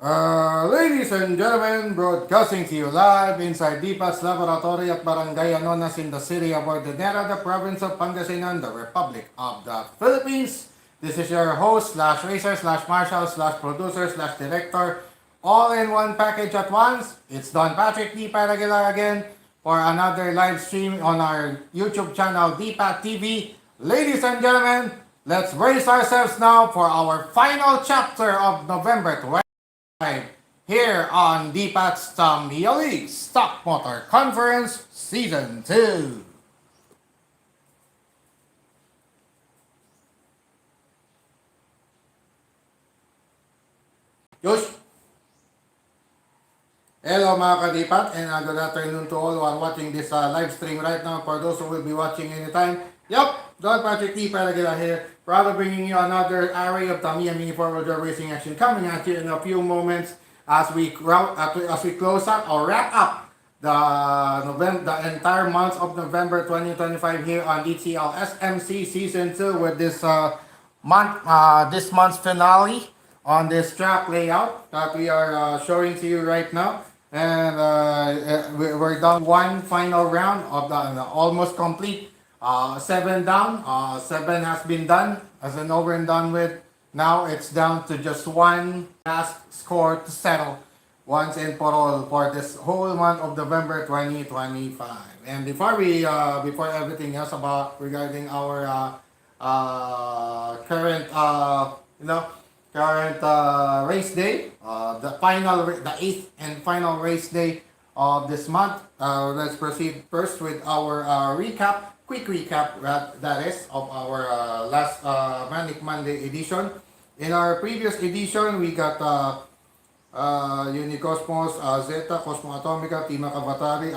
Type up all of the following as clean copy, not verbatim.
Ladies and gentlemen, broadcasting to you live inside Dipa's Laboratory at Barangay Anonas in the city of Ordenera, the province of Pangasinan, the Republic of the Philippines. This is your host, slash racer, slash marshal, slash producer, slash director, all in one package at once. It's Don Patrick Dipa Regular again for another live stream on our YouTube channel, Dipa TV. Ladies and gentlemen, let's brace ourselves now for our final chapter of November 20. Here on DPAT's Tamiya League Stock Motor Conference Season 2. Josh, hello mga kadipat, and good afternoon to all who are watching this live stream right now. For those who will be watching anytime, Don Patrick T. Palagila here, proud of bringing you another array of Tamiya Mini 4-wheel drive racing action coming at you in a few moments as we close up or wrap up the entire month of November 2025 here on DTL SMC Season 2 with this this month's finale on this track layout that we are showing to you right now. And we're done one final round of the almost complete 7 down. 7 has been done as an over and done with. Now it's down to just one last score to settle once and for all for this whole month of November 2025. And before everything else about regarding our current race day, the 8th and final race day of this month. Let's proceed first with our quick recap that is of our last Manic Monday edition. In our previous edition, we got Unicosmos, Zeta, Cosmo Atomica, Tima Avatari,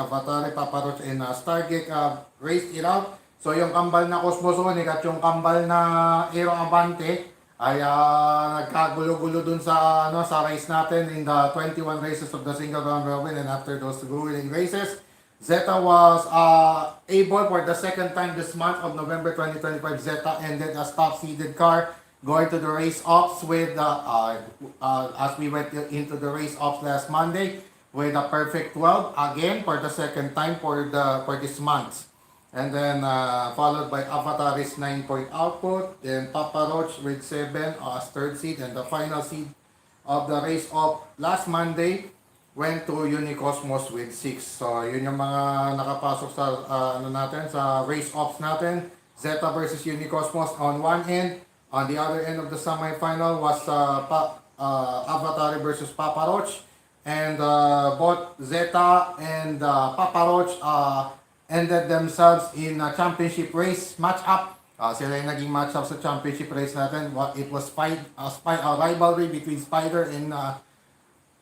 Paparoch, and Stargate raced it out. So yung kambal na Cosmosonic at yung kambal na Aero Avante ay nagkagulo-gulo dun sa race natin in the 21 races of the single round robin. And after those grueling races, Zeta was able for the second time this month of November 2025. Zeta ended as top seeded car going to the race ops with as we went into the race ops last Monday with a perfect 12 again for the second time for this month. And then followed by Avataris 9-point output, then Papa Roach with 7 as third seed, and the final seed of the race of last Monday went to Unicosmos with 6. So yun yung mga nakapasok sa sa race ops natin. Zeta versus Unicosmos on one end. On the other end of the semi-final was Avatari versus Papa Roach. And both Zeta and Papa Roach ended themselves in a championship race match-up. Sila yung naging match-up sa championship race natin. It was a rivalry between Spider and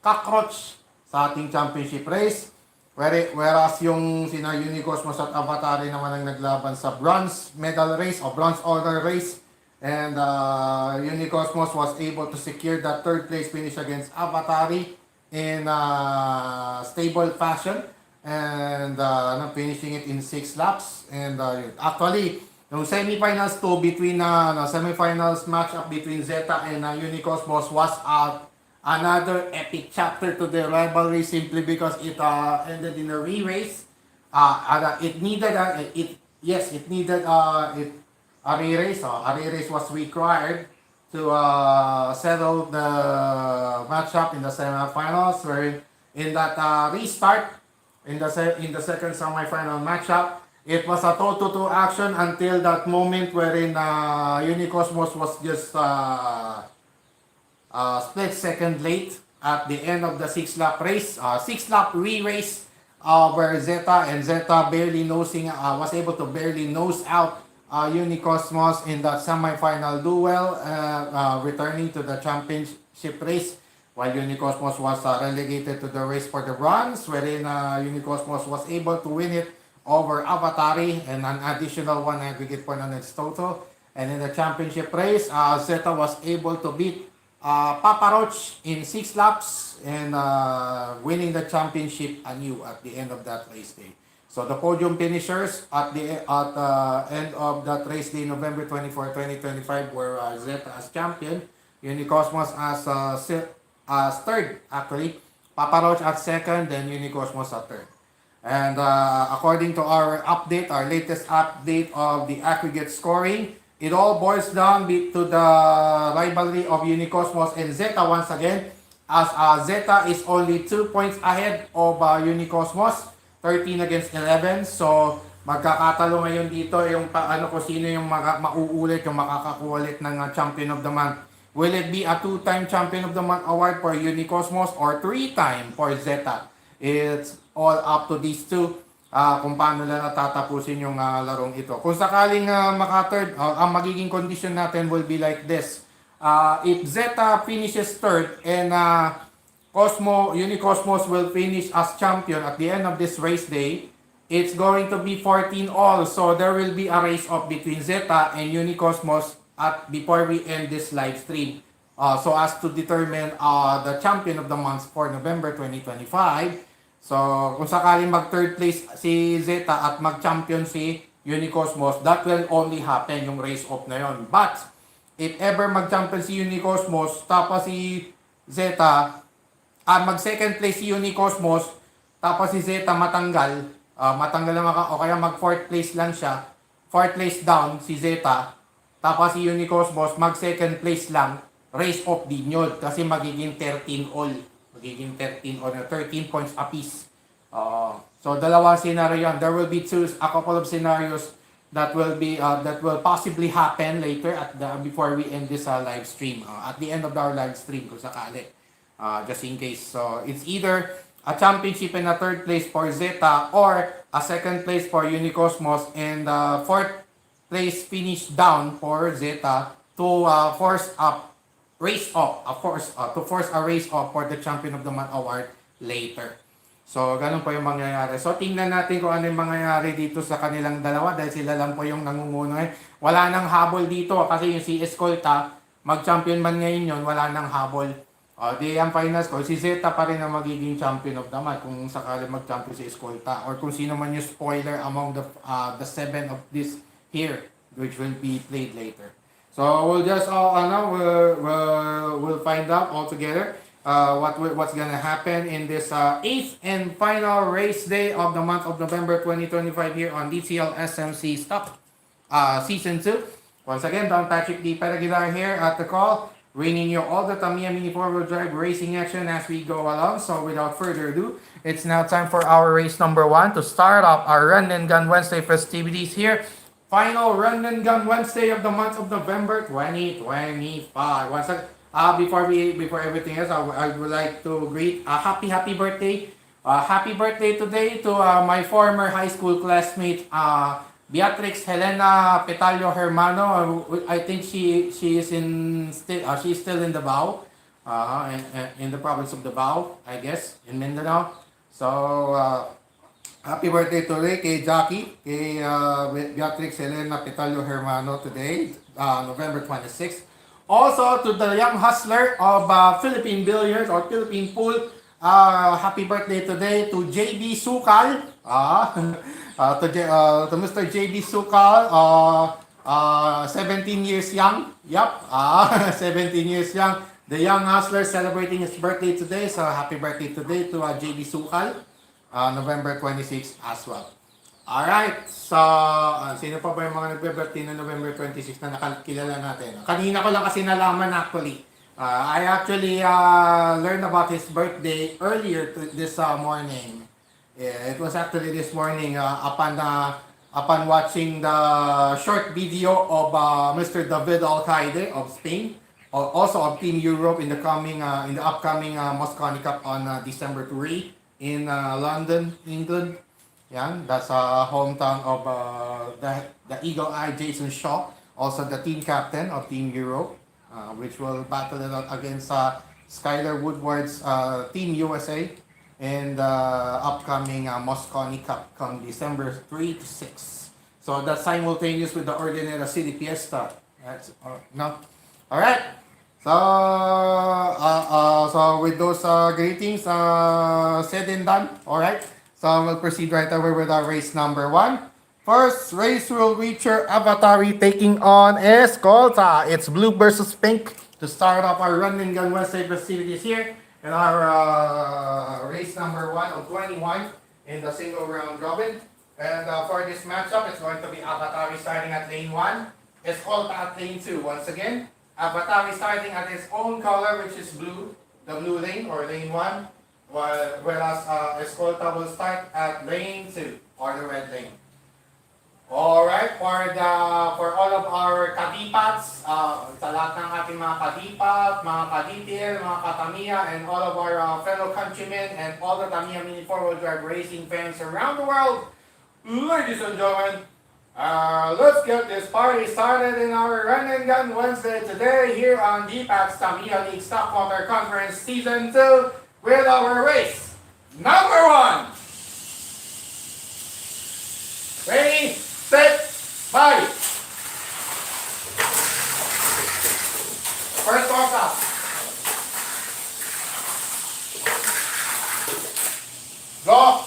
Cockroach sa ating championship race. Whereas yung sina Unicosmos at Avatari naman ang naglaban sa bronze medal race o bronze honor race. And Unicosmos was able to secure that third place finish against Avatari in stable fashion. And finishing it in 6 laps. And actually, yung semifinals between semifinals matchup between Zeta and Unicosmos was another epic chapter to the rivalry simply because it ended in a re-race. It needed a re-race. A re-race was required to settle the matchup in the semifinals. Where in that restart in the second semifinal matchup, it was a 2-2 action until that moment wherein Unicosmos was just split second late at the end of the 6-lap race, 6-lap re-race, where Zeta barely was able to barely nose out Unicosmos in that semi-final duel, returning to the championship race, while Unicosmos was relegated to the race for the bronze, wherein Unicosmos was able to win it over Avatari and an additional 1 aggregate point on its total. And in the championship race, Zeta was able to beat Papa Roach in 6 laps and winning the championship anew at the end of that race day. So the podium finishers at the end of that race day, November 24, 2025, were Zeta as champion, Unicosmos as as third, actually. Papa Roach at second, then Unicosmos at third. And according to our update, our latest update of the aggregate scoring, it all boils down to the rivalry of Unicosmos and Zeta once again, as Zeta is only 2 points ahead of Unicosmos, 13 against 11. So magkakatalo ngayon dito yung paano kung sino yung mauulit, yung makakakuha ulit ng Champion of the Month. Will it be a 2-time Champion of the Month award for Unicosmos or 3-time for Zeta? It's all up to these two kung paano na natatapusin yung larong ito. Kung sakaling maka-third, ang magiging condition natin will be like this. If Zeta finishes third and Unicosmos will finish as champion at the end of this race day, it's going to be 14 all. So there will be a race off between Zeta and Unicosmos before we end this live stream. So as to determine the champion of the month for November 2025. So, kung sakaling mag-third place si Zeta at mag-champion si Unicosmos, that will only happen yung race off na yon. But, if ever mag-champion si Unicosmos, tapos si Zeta, mag-second place si Unicosmos, tapos si Zeta matanggal lang o kaya mag-fourth place lang siya, fourth place down si Zeta, tapos si Unicosmos mag-second place lang, race off din yun, kasi magiging 13 all. Magiging 13 or 13 points apiece. So dalawang scenario yan. There will be a couple of scenarios that will possibly happen later before we end this live stream. At the end of our live stream kung sakali. Just in case. So it's either a championship and a third place for Zeta or a second place for Unicosmos and fourth place finish down for Zeta to force up race off, to force a race off for the Champion of the Month award later. So, ganun po yung mangyayari. So, tingnan natin kung ano yung mangyayari dito sa kanilang dalawa dahil sila lang po yung nangunguno. Wala nang habol dito kasi yung si Escolta, mag-champion man ngayon yun, wala nang habol. Di ang final score, si Zeta pa rin ang magiging Champion of the Month kung sakali mag-champion si Escolta or kung sino man yung spoiler among the 7 of this here which will be played later. So we'll just we'll find out all together what's gonna happen in this 8th and final race day of the month of November 2025 here on DCL SMC Stock Season 2. Once again, Don Patrick D. Paraguilar here at the call, bringing you all the Tamiya Mini 4-wheel drive racing action as we go along. So without further ado, it's now time for our race number 1 to start off our Run and Gun Wednesday festivities here. Final Run and Gun Wednesday of the month of November 2025. Once again, before everything else, I would like to greet a happy birthday. Happy birthday today to my former high school classmate Beatrix Helena Petalio Hermano. I think she is she's still in Davao, in the province of Davao, I guess, in Mindanao. So happy birthday today kay Jackie, kay Beatrix Helena Petalio Hermano today, November 26th. Also to the young hustler of Philippine Billiards or Philippine Pool, happy birthday today to JB Sukal, to Mr. JB Sukal, 17 years young. Yup, 17 years young. The young hustler celebrating his birthday today, so happy birthday today to JB Sukal. November 26 as well. Alright, so sino pa ba yung mga nagbe-birthday na November 26 na nakakilala natin? Kanina ko lang kasi nalaman actually. I actually learned about his birthday earlier this morning. Yeah, it was actually this morning upon watching the short video of Mr. David Alcaide of Spain, also of Team Europe in the upcoming Mosconi Cup on December 3 in London, England. Yan, that's hometown of the Eagle Eye Jason Shaw, also the team captain of Team Europe, which will battle it out against Skylar Woodward's Team USA in the upcoming Mosconi Cup come December 3 to 6. So that's simultaneous with the Ordinary City Fiesta. That's no. All right. So with those greetings said and done, all right. So we'll proceed right away with our race number 1. First race will feature Avatari taking on Escolta. It's blue versus pink to start off our Run and Gun Wednesday festivities here in our race number 1 of 21 in the single round robin. And for this matchup, it's going to be Avatari starting at lane 1, Escolta at lane 2. Once again, Avatari starting at his own color, which is blue, the blue lane or lane 1, whereas Escolta will start at lane 2 or the red lane. Alright, for all of our kadipats, sa lahat ng ating mga kadipat, mga kaditil, mga katamiya, and all of our fellow countrymen and all the Tamiya Mini 4-wheel drive racing fans around the world, ladies and gentlemen, let's get this party started in our Run and Gun Wednesday today here on DPAC's Tamiya League Stock Motor Conference Season 2 with our race number 1. Ready, set, body. First course up. Go.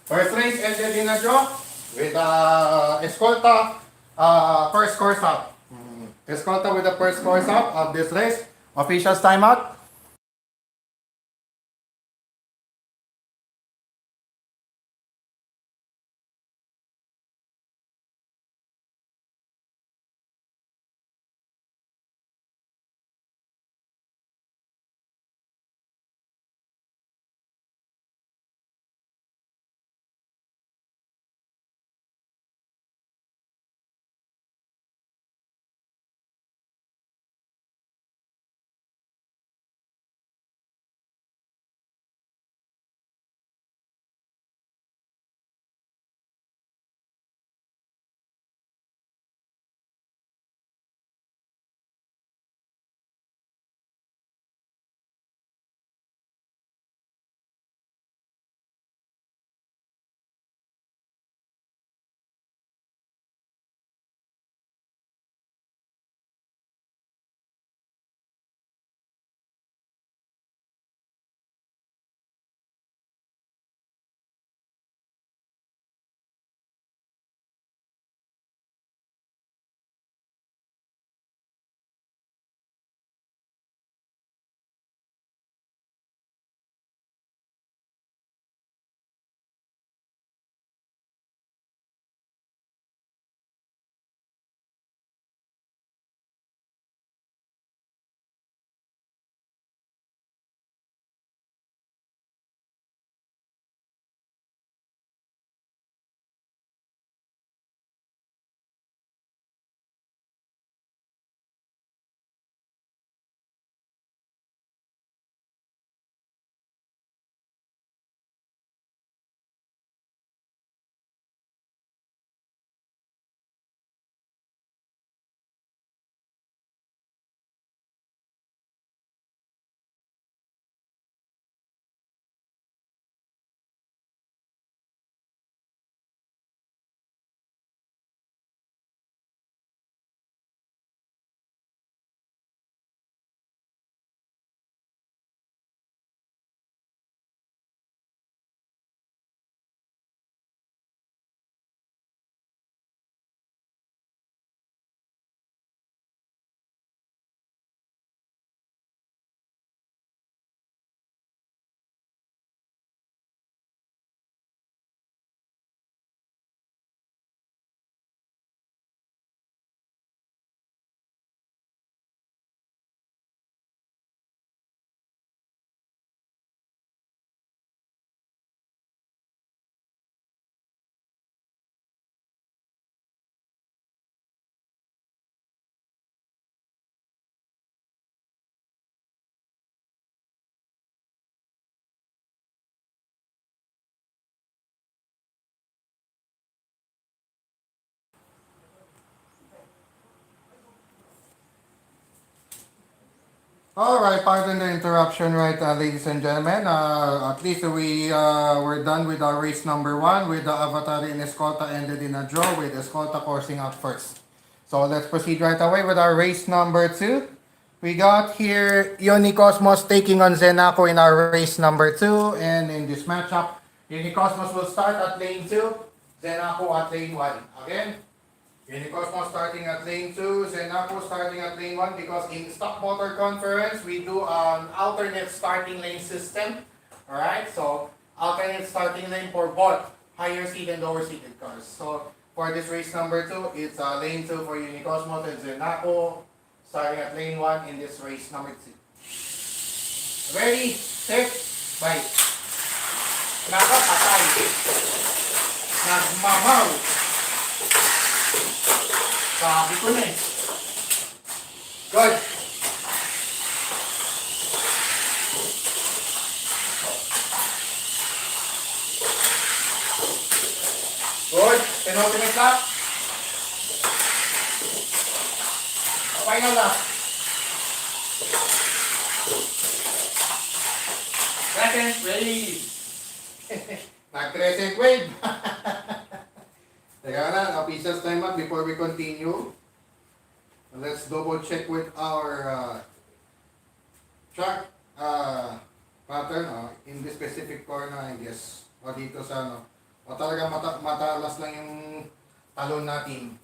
First race ended in a draw with Escolta first course up. Escolta with the first course up of this race. Officials timeout. All right, pardon the interruption, right, ladies and gentlemen. At least we're done with our race number 1 with the Avatar and Escolta ended in a draw with Escolta coursing out first. So let's proceed right away with our race number 2. We got here Unicosmos taking on Zenaco in our race number 2, and in this matchup, Unicosmos will start at lane 2, Zenaco at lane 1. Again, Unicosmo starting at lane 2, Zenaco starting at lane 1 because in stock motor conference, we do an alternate starting lane system. Alright, so alternate starting lane for both higher seat and lower seated cars. So for this race number 2, it's lane 2 for Unicosmo and Zenaco starting at lane 1 in this race number 2. Ready, set, bye. Nakapatay. Nagmamaw. Sabi ko na eh. Good. Good. Penultimate lap. Final lap. Second, ready. Nag-crescent wave. Teka lang, officials time up before we continue. Let's double check with our track pattern in this specific corner, I guess. O dito sa ano. O talagang matalas lang yung talon natin.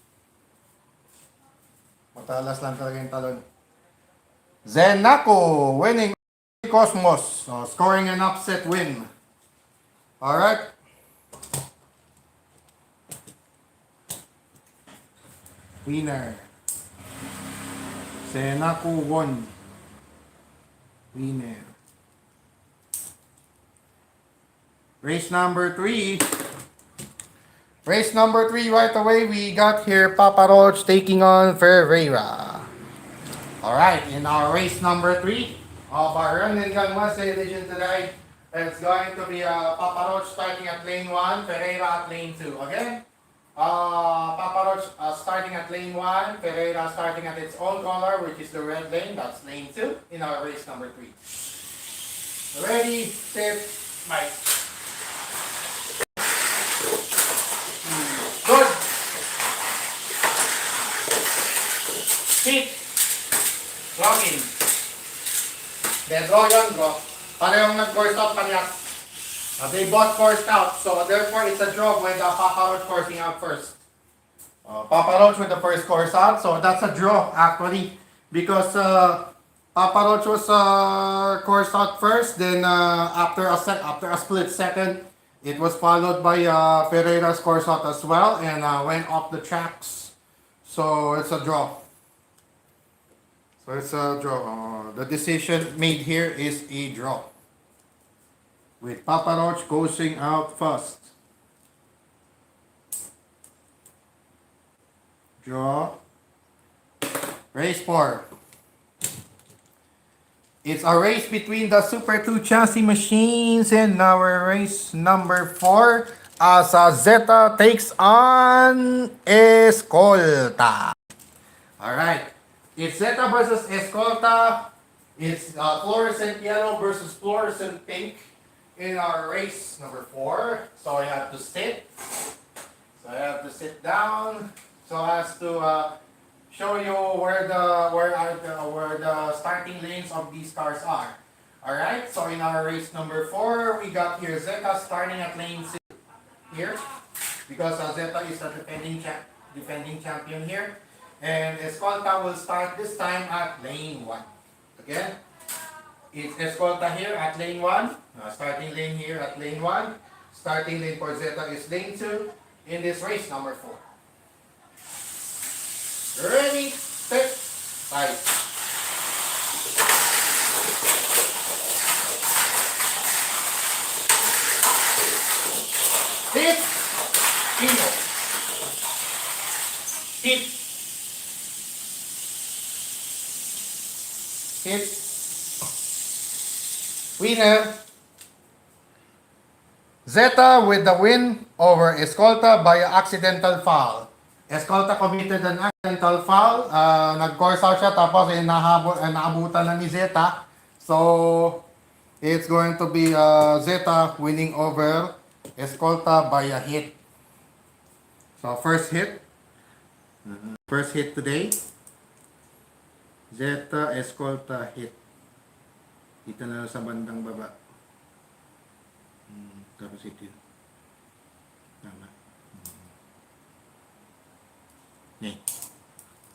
Matalas lang talaga yung talon. Zenaco winning Cosmos. So, scoring an upset win. Alright. Winner. Zenaco won. Winner. Race number 3. Race number 3 right away. We got here Papa Roach taking on Ferreira. Alright, in our race number 3 of our run and gun Wednesday edition today, it's going to be Papa Roach starting at lane 1, Ferreira at lane 2. Again, Papa Roach starting at lane 1, Ferreira starting at its own color, which is the red lane. That's lane 2 in our race number 3. Ready, set, bye. Good. Hit. Login. Then draw yun, draw. Parehong nag-course out parehas. They both coursed out, so therefore it's a draw with Papa Roach coursing out first. Papa Roach with the first course out, so that's a draw actually because Papa Roach was coursed out first. Then after a split second, it was followed by Ferreira's course out as well and went off the tracks. So it's a draw. So it's a draw. The decision made here is a draw, with Papa Roach coursing out first. Draw. Race 4. It's a race between the Super 2 chassis machines in our race number 4 as Zeta takes on Escolta. Alright. It's Zeta versus Escolta. It's fluorescent yellow versus fluorescent pink in our race number 4. So I have to sit. So I have to sit down so as to show you where the starting lanes of these cars are. Alright, so in our race number 4, we got here Zeta starting at lane 6 here because Zeta is the defending champion here. And Escolta will start this time at lane 1. Again, it's Escolta here at lane 1. Starting lane here at lane 1. Starting lane for Zeta is lane 2 in this race number 4. Ready, set, bye. Hit, Kino. Hit. Hit. Winner. Zeta with the win over Escolta by accidental foul. Escolta committed an accidental foul. Nag-course out siya tapos naabutan na ni Zeta. So, it's going to be Zeta winning over Escolta by a hit. So, first hit. First hit today. Zeta, Escolta, hit. Dito na sa bandang baba. Tapos ito yun. Tama.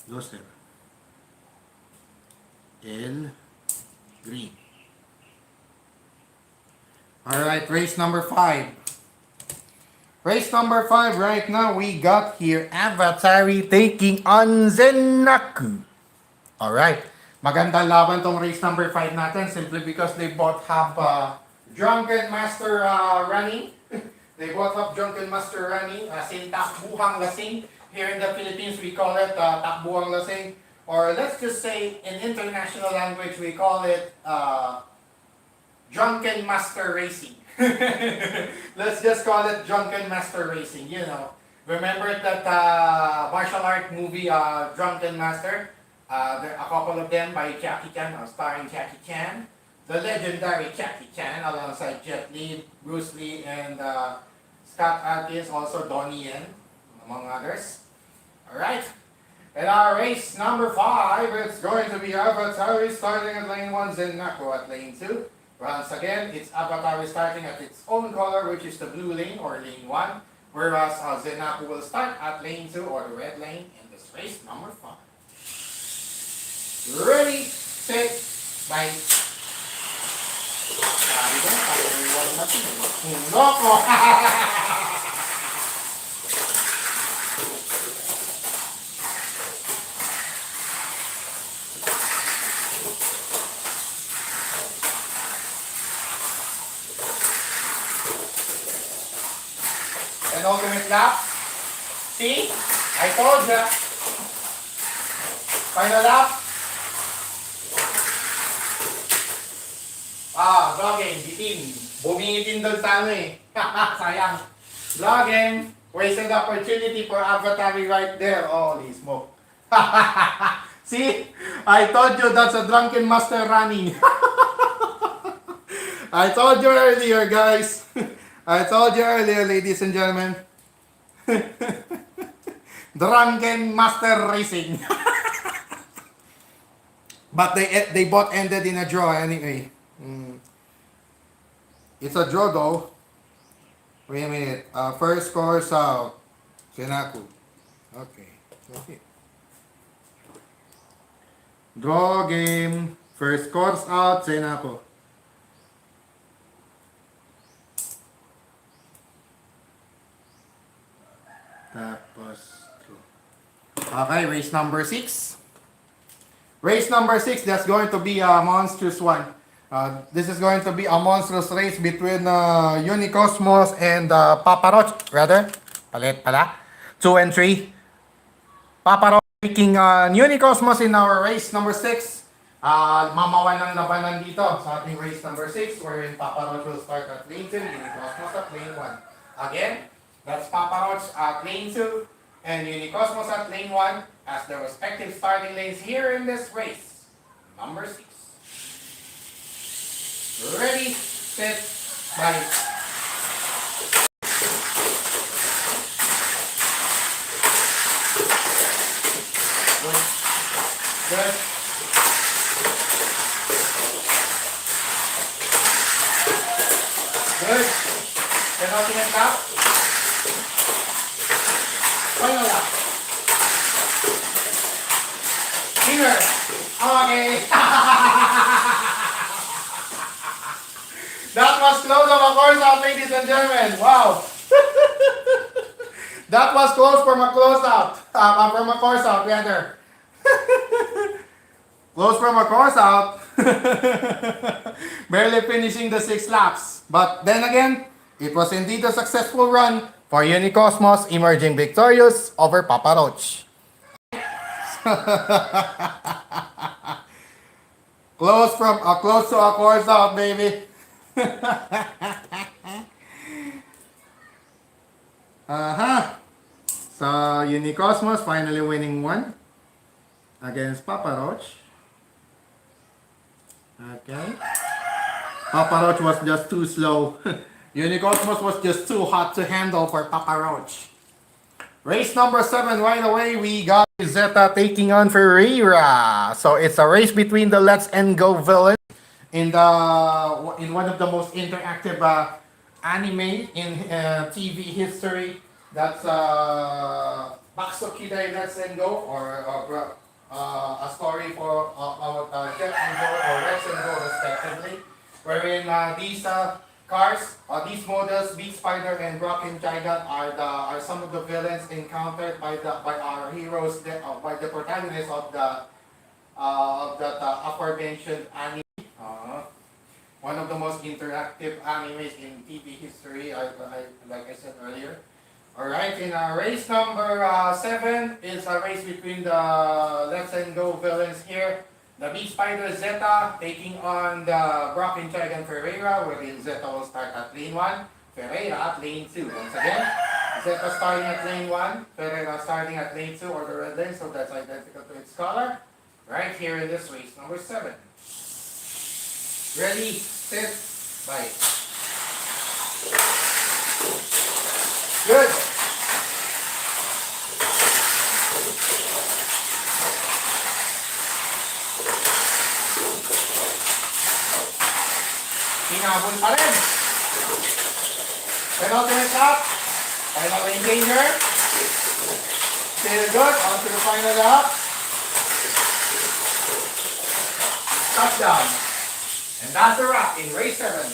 Loser. L. Green. Alright, race number 5. Race number 5 right now, we got here Avatari taking on Zenaku. Alright, magandang laban tong race number 5 natin simply because they both have Drunken Master running. They both have Drunken Master running, as in takbuhang lasing. Here in the Philippines, we call it takbuhang lasing. Or let's just say in international language, we call it Drunken Master Racing. Let's just call it Drunken Master Racing, you know. Remember that martial art movie, Drunken Master? There are a couple of them by Jackie Chan, starring Jackie Chan. The legendary Jackie Chan, alongside Jet Li, Bruce Lee, and Scott Adkins, also Donnie Yen, among others. Alright. In our race number 5, it's going to be Avatari starting at lane 1, Zenaku at lane 2. Once again, it's Avatari starting at its own color, which is the blue lane or lane 1. Whereas Zenaku will start at lane 2 or the red lane in this race number 5. Ready, set, bye. Loko! An ultimate lap. See? I told ya. Final lap. Vlogging, bitin. Bumingitin doon sa ano eh. Sayang. Vlogging. Wasted opportunity for Avatari right there. Holy smoke. See? I told you that's a Drunken Master running. I told you earlier, guys. I told you earlier, ladies and gentlemen. Drunken Master Racing. But they both ended in a draw anyway. It's a draw though. Wait a minute. First course out. Zenaku. Okay. Draw game. First course out. Zenaku. Tapos okay, race number 6. Race number 6, that's going to be a monstrous one. This is going to be a monstrous race between Unicosmos and Papa Roach. Rather, palit pala. 2 and 3. Papa Roach taking Unicosmos in our race number 6. Mamawan ng labanan dito sa ating race number 6, wherein Papa Roach will start at lane 2, Unicosmos at lane 1. Again, that's Papa Roach at lane 2 and Unicosmos at lane 1 as the respective starting lanes here in this race. Number 6. Ready, set, bye. Good. Good. Penultimate lap. Final lap. Finger. Okay. That was close of a course out, ladies and gentlemen. Wow. That was close from a close out. From a course out, rather. Close from a course out. Barely finishing the 6 laps. But then again, it was indeed a successful run for Unicosmos, emerging victorious over Papa Roach. Close to a course out, baby. So Unicosmos finally winning 1 against Papa Roach. Okay. Papa Roach was just too slow. Unicosmos was just too hot to handle for Papa Roach. Race number 7, right away, we got Zeta taking on Ferreira. So it's a race between the Let's and Go villains in one of the most interactive anime in TV history. That's Bakso-Kiday Let's and Go, or a story for about Jet and Go or Let's and Go respectively, wherein these cars, these models, Beat Spider and Rockin' Giant are some of the villains encountered by our heroes, by the protagonists of the aforementioned anime. One of the most interactive animes in TV history, like I said earlier. Alright, in race number 7 is a race between the Let's and Go villains here. The Beat Spider Zeta taking on the Brock and Dragon Ferreira, wherein Zeta will start at lane 1, Ferreira at lane 2. Once again, Zeta starting at lane 1, Ferreira starting at lane 2 or the red lane, so that's identical to its color. Right here in this race number 7. Ready, set, bye. Good. Hinabol pa rin. Penultimate lap. Final lane danger. Still good. On to the final lap. Touchdown. And that's a wrap in race 7.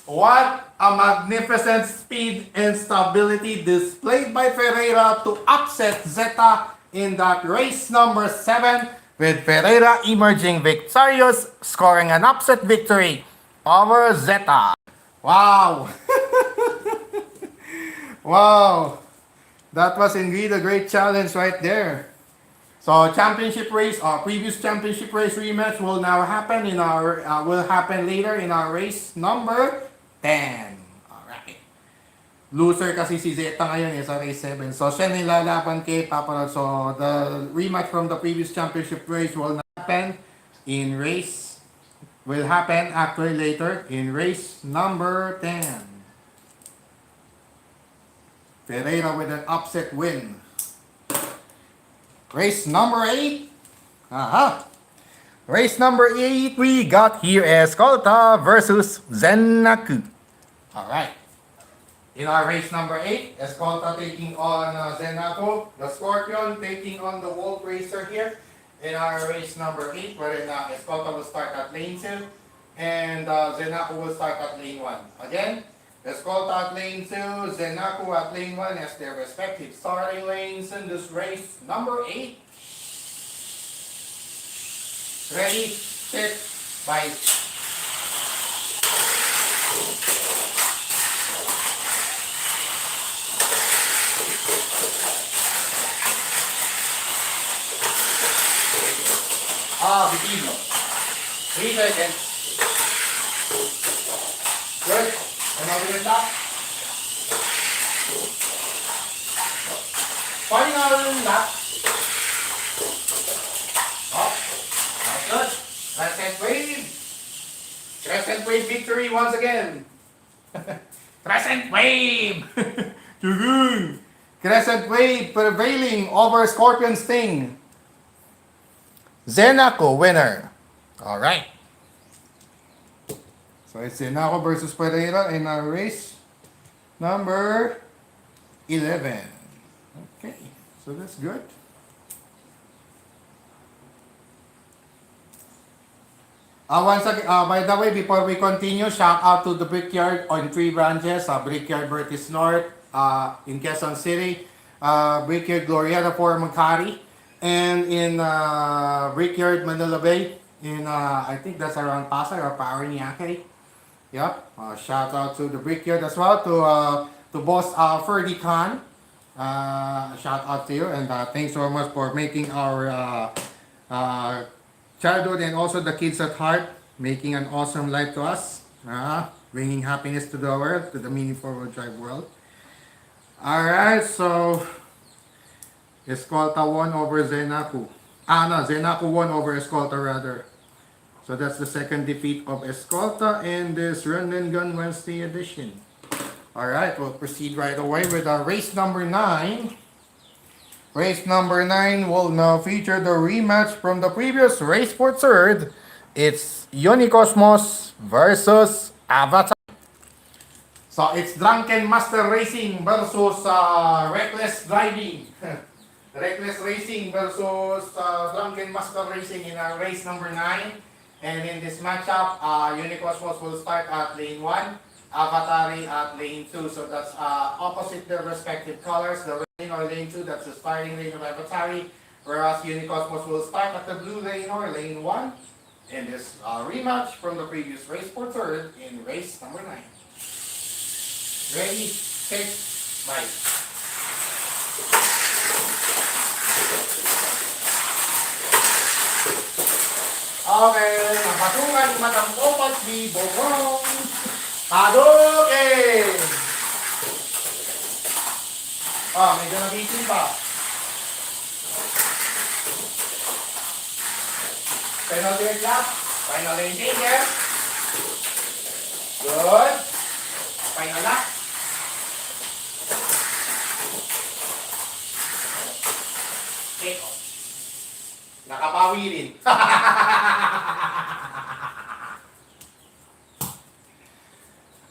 What a magnificent speed and stability displayed by Ferreira to upset Zeta in that race number 7, with Ferreira emerging victorious, scoring an upset victory over Zeta. Wow! Wow! That was indeed a great challenge right there. So championship race, previous championship race rematch will now happen in our will happen later in our race number 10. Alright. Loser kasi si Zeta ngayon sa race 7. So siya nilalaban kay Paparod. So the rematch from the previous championship race will happen actually later in race number 10. Ferreira with an upset win. Race number 8. Race number 8, we got here Escolta versus Zenaku. Alright. In our race number 8, Escolta taking on Zenaku. The Scorpion taking on the Wolf Racer here. In our race number 8, wherein Escolta will start at lane 2 and Zenaku will start at lane 1. Again, Escolta at lane 2, Zenaku at lane 1 as their respective starting lanes in this race number 8. Ready, set, bye. Begin. 3 seconds. Good. Another stop. Final lap. Oh, that's good. Crescent wave. Crescent wave victory once again. Crescent wave. Crescent wave prevailing over Scorpion Sting. Zenaku winner. Alright. So it's Zenaku versus Pereira in our race number 11. Okay, so that's good. Once again, by the way, before we continue, shout out to the Brickyard on 3 branches. Brickyard Bertis North in Quezon City, Brickyard Glorieta for Makati, and in Brickyard Manila Bay in I think that's around Pasay or Paranaque. Yep. Shout out to the Brickyard as well, to boss Ferdy Khan. Shout out to you, and thanks so much for making our childhood and also the kids at heart, making an awesome life to us, bringing happiness to the world, to the meaningful road drive world. Alright, so Escolta won over Zenaku. Zenaku won over Escolta rather. So that's the second defeat of Escolta in this Run and Gun Wednesday edition. Alright, we'll proceed right away with our race number 9. Race number 9 will now feature the rematch from the previous race for third. It's Unicosmos versus Avatar. So it's Drunken Master Racing versus Reckless Driving. Reckless Racing versus Drunken Master Racing in race number 9. And in this matchup, Unicosmos will start at lane 1, Avatari at lane 2. So that's opposite their respective colors. The lane or lane 2, that's the starting lane of Avatari. Whereas Unicosmos will start at the blue lane or lane 1. In this rematch from the previous race for third in race number 9. Ready, set, fight. Okay, napatungan ni Madam Opat di Bogong. Hadouken! Medyo nabitin pa. Penalty lap. Final lane changer. Good. Final lap. Take off. Nakapawi rin.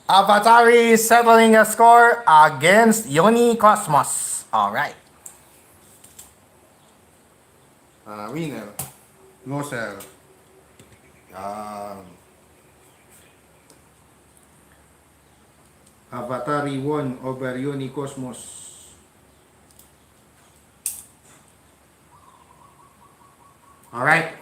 Avatari settling a score against Unicosmos. Alright. Winner. Loser. Avatari won over Unicosmos. Alright.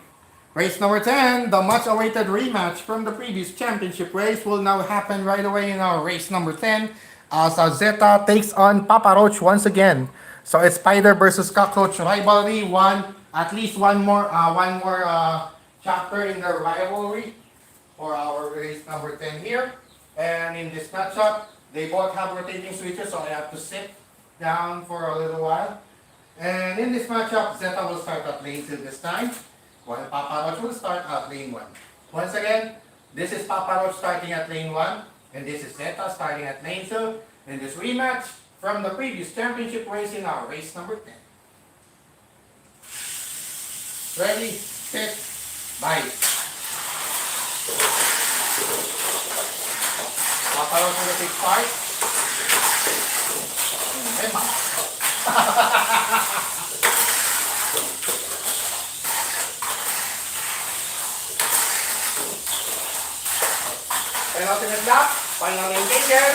Race number 10, the much-awaited rematch from the previous championship race will now happen right away in our race number 10 as Zeta takes on Papa Roach once again. So it's Spider versus Cockroach rivalry. At least one more chapter in the rivalry for our race number 10 here. And in this matchup, they both have rotating switches, so I have to sit down for a little while. And in this matchup, Zeta will start at lane 2 this time, while Papa Roach will start at lane 1. Once again, this is Papa Roach starting at lane 1, and this is Zeta starting at lane 2, in this rematch from the previous championship race in our race number 10. Ready, set, bite. Papa Roach will take part. Penultimate lap, final lane changer.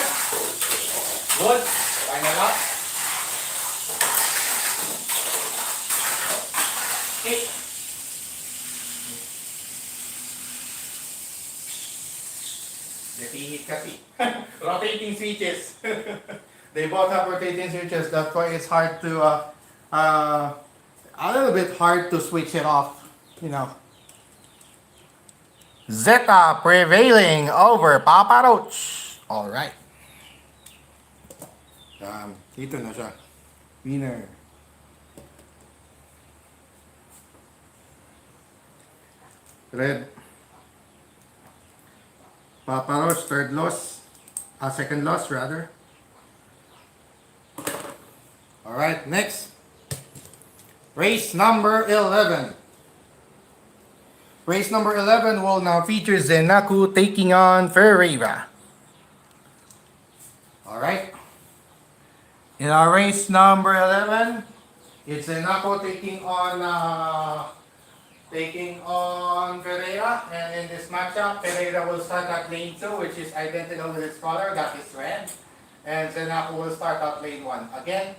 Good, final lap. Okay. Definit kasi. Rotating switches. They both have rotating switches, that's why it's hard to, a little bit hard to switch it off, you know. Zeta prevailing over Papa Roach. Alright. Dito na siya. Winner. Red. Papa Roach, third loss. Second loss rather. Alright, next. Race number 11. Race number 11 will now feature Zenaku taking on Ferreira. Alright. In our race number 11, it's Zenaku taking on Ferreira. And in this matchup, Ferreira will start at lane 2, which is identical with its color, that is red. And Zenaku will start at lane 1. Again,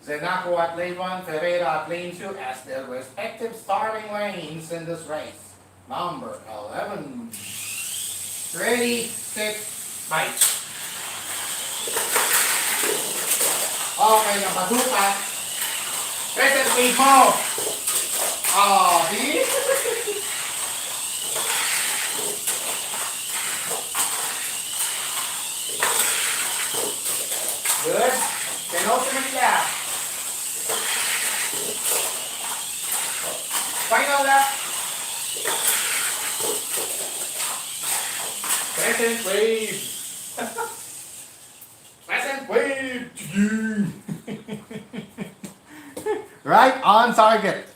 Zenaku at lane 1, Ferreira at lane 2 as their respective starting lanes in this race. Number 11. Ready, set, bite. Okay, napadukat. Present wave mo. See? Good. Penultimate lap. Final lap. Present wave. Present wave. Right on target.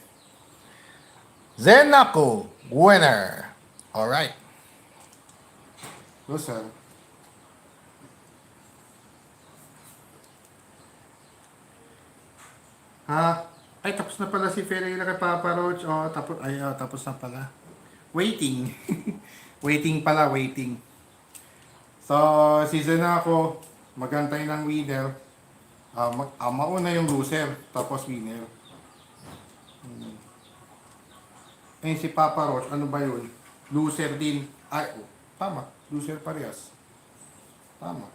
Zenaku, winner. Alright. Loser. Ha? Ay, tapos na pala si Ferreira kay Papa Roach. Oh, tapos na pala. Waiting. Waiting pala, waiting. So, season na ako. Magantay ng winner. Mauna yung loser. Tapos winner. Eh, si Papa Roach, ano ba yun? Loser din. Ay, oh, tama. Loser parehas. Tama.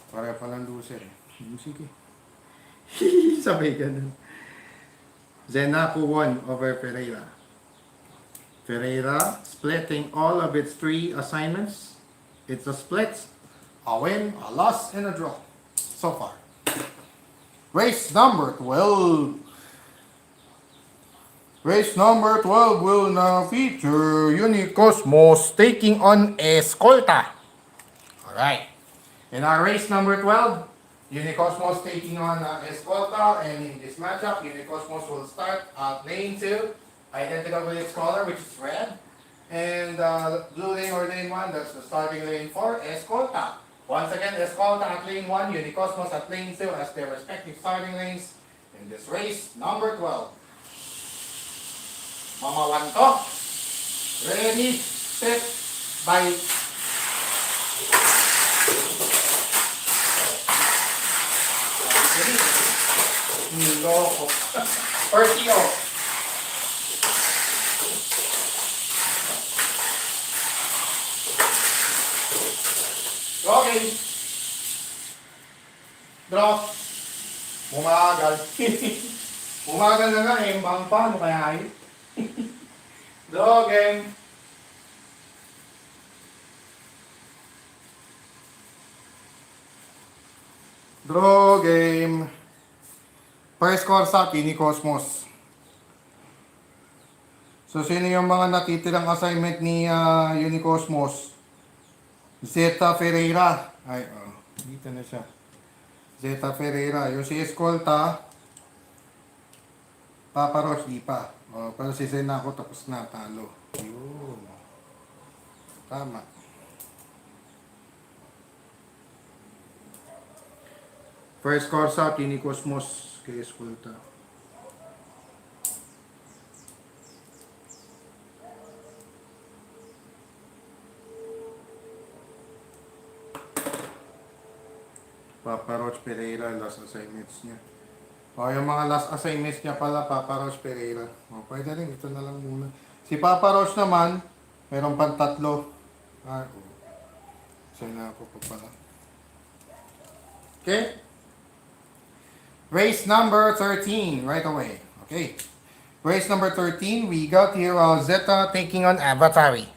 Pareha palang loser eh. Sige. Sabay ganun. Zenaco won over Ferreira. Ferreira splitting all of its 3 assignments. It's a split, a win, a loss, and a draw. So far. Race number 12. Race number 12 will now feature Unicosmos taking on Escolta. Alright. In our race number 12, Unicosmos taking on Escolta, and in this matchup, Unicosmos will start at lane 2, identical with its color, which is red. And blue lane or lane 1, that's the starting lane for Escolta. Once again, Escolta at lane 1, Unicosmos at lane 2 as their respective starting lanes in this race number 12. Mama Wanto, ready, set, bye. Niloko. Pertio. Okay. Draw. Bumagal. Bumagal na nga eh. Bang paano kaya ay? Draw game. Draw game. First score sa Unicosmos. So, sino yung mga natitirang assignment ni Unicosmos? Zeta Ferreira. Ay, dito na siya. Zeta Ferreira. Yung si Escolta, Papa Roach, di pa. Pero si Zenaco tapos na, talo. Yun. Tama. First score sa Unicosmos kay Escolta. Papa Roach Pereira, last assignments niya. Yung mga last assignments niya pala, Papa Roach Pereira. Pwede rin, ito na lang muna. Si Papa Roach naman, meron pang 3. Sa'yo na ako pa pala. Okay? Race number 13, right away. Okay. Race number 13, we got here Zeta taking on Avatari.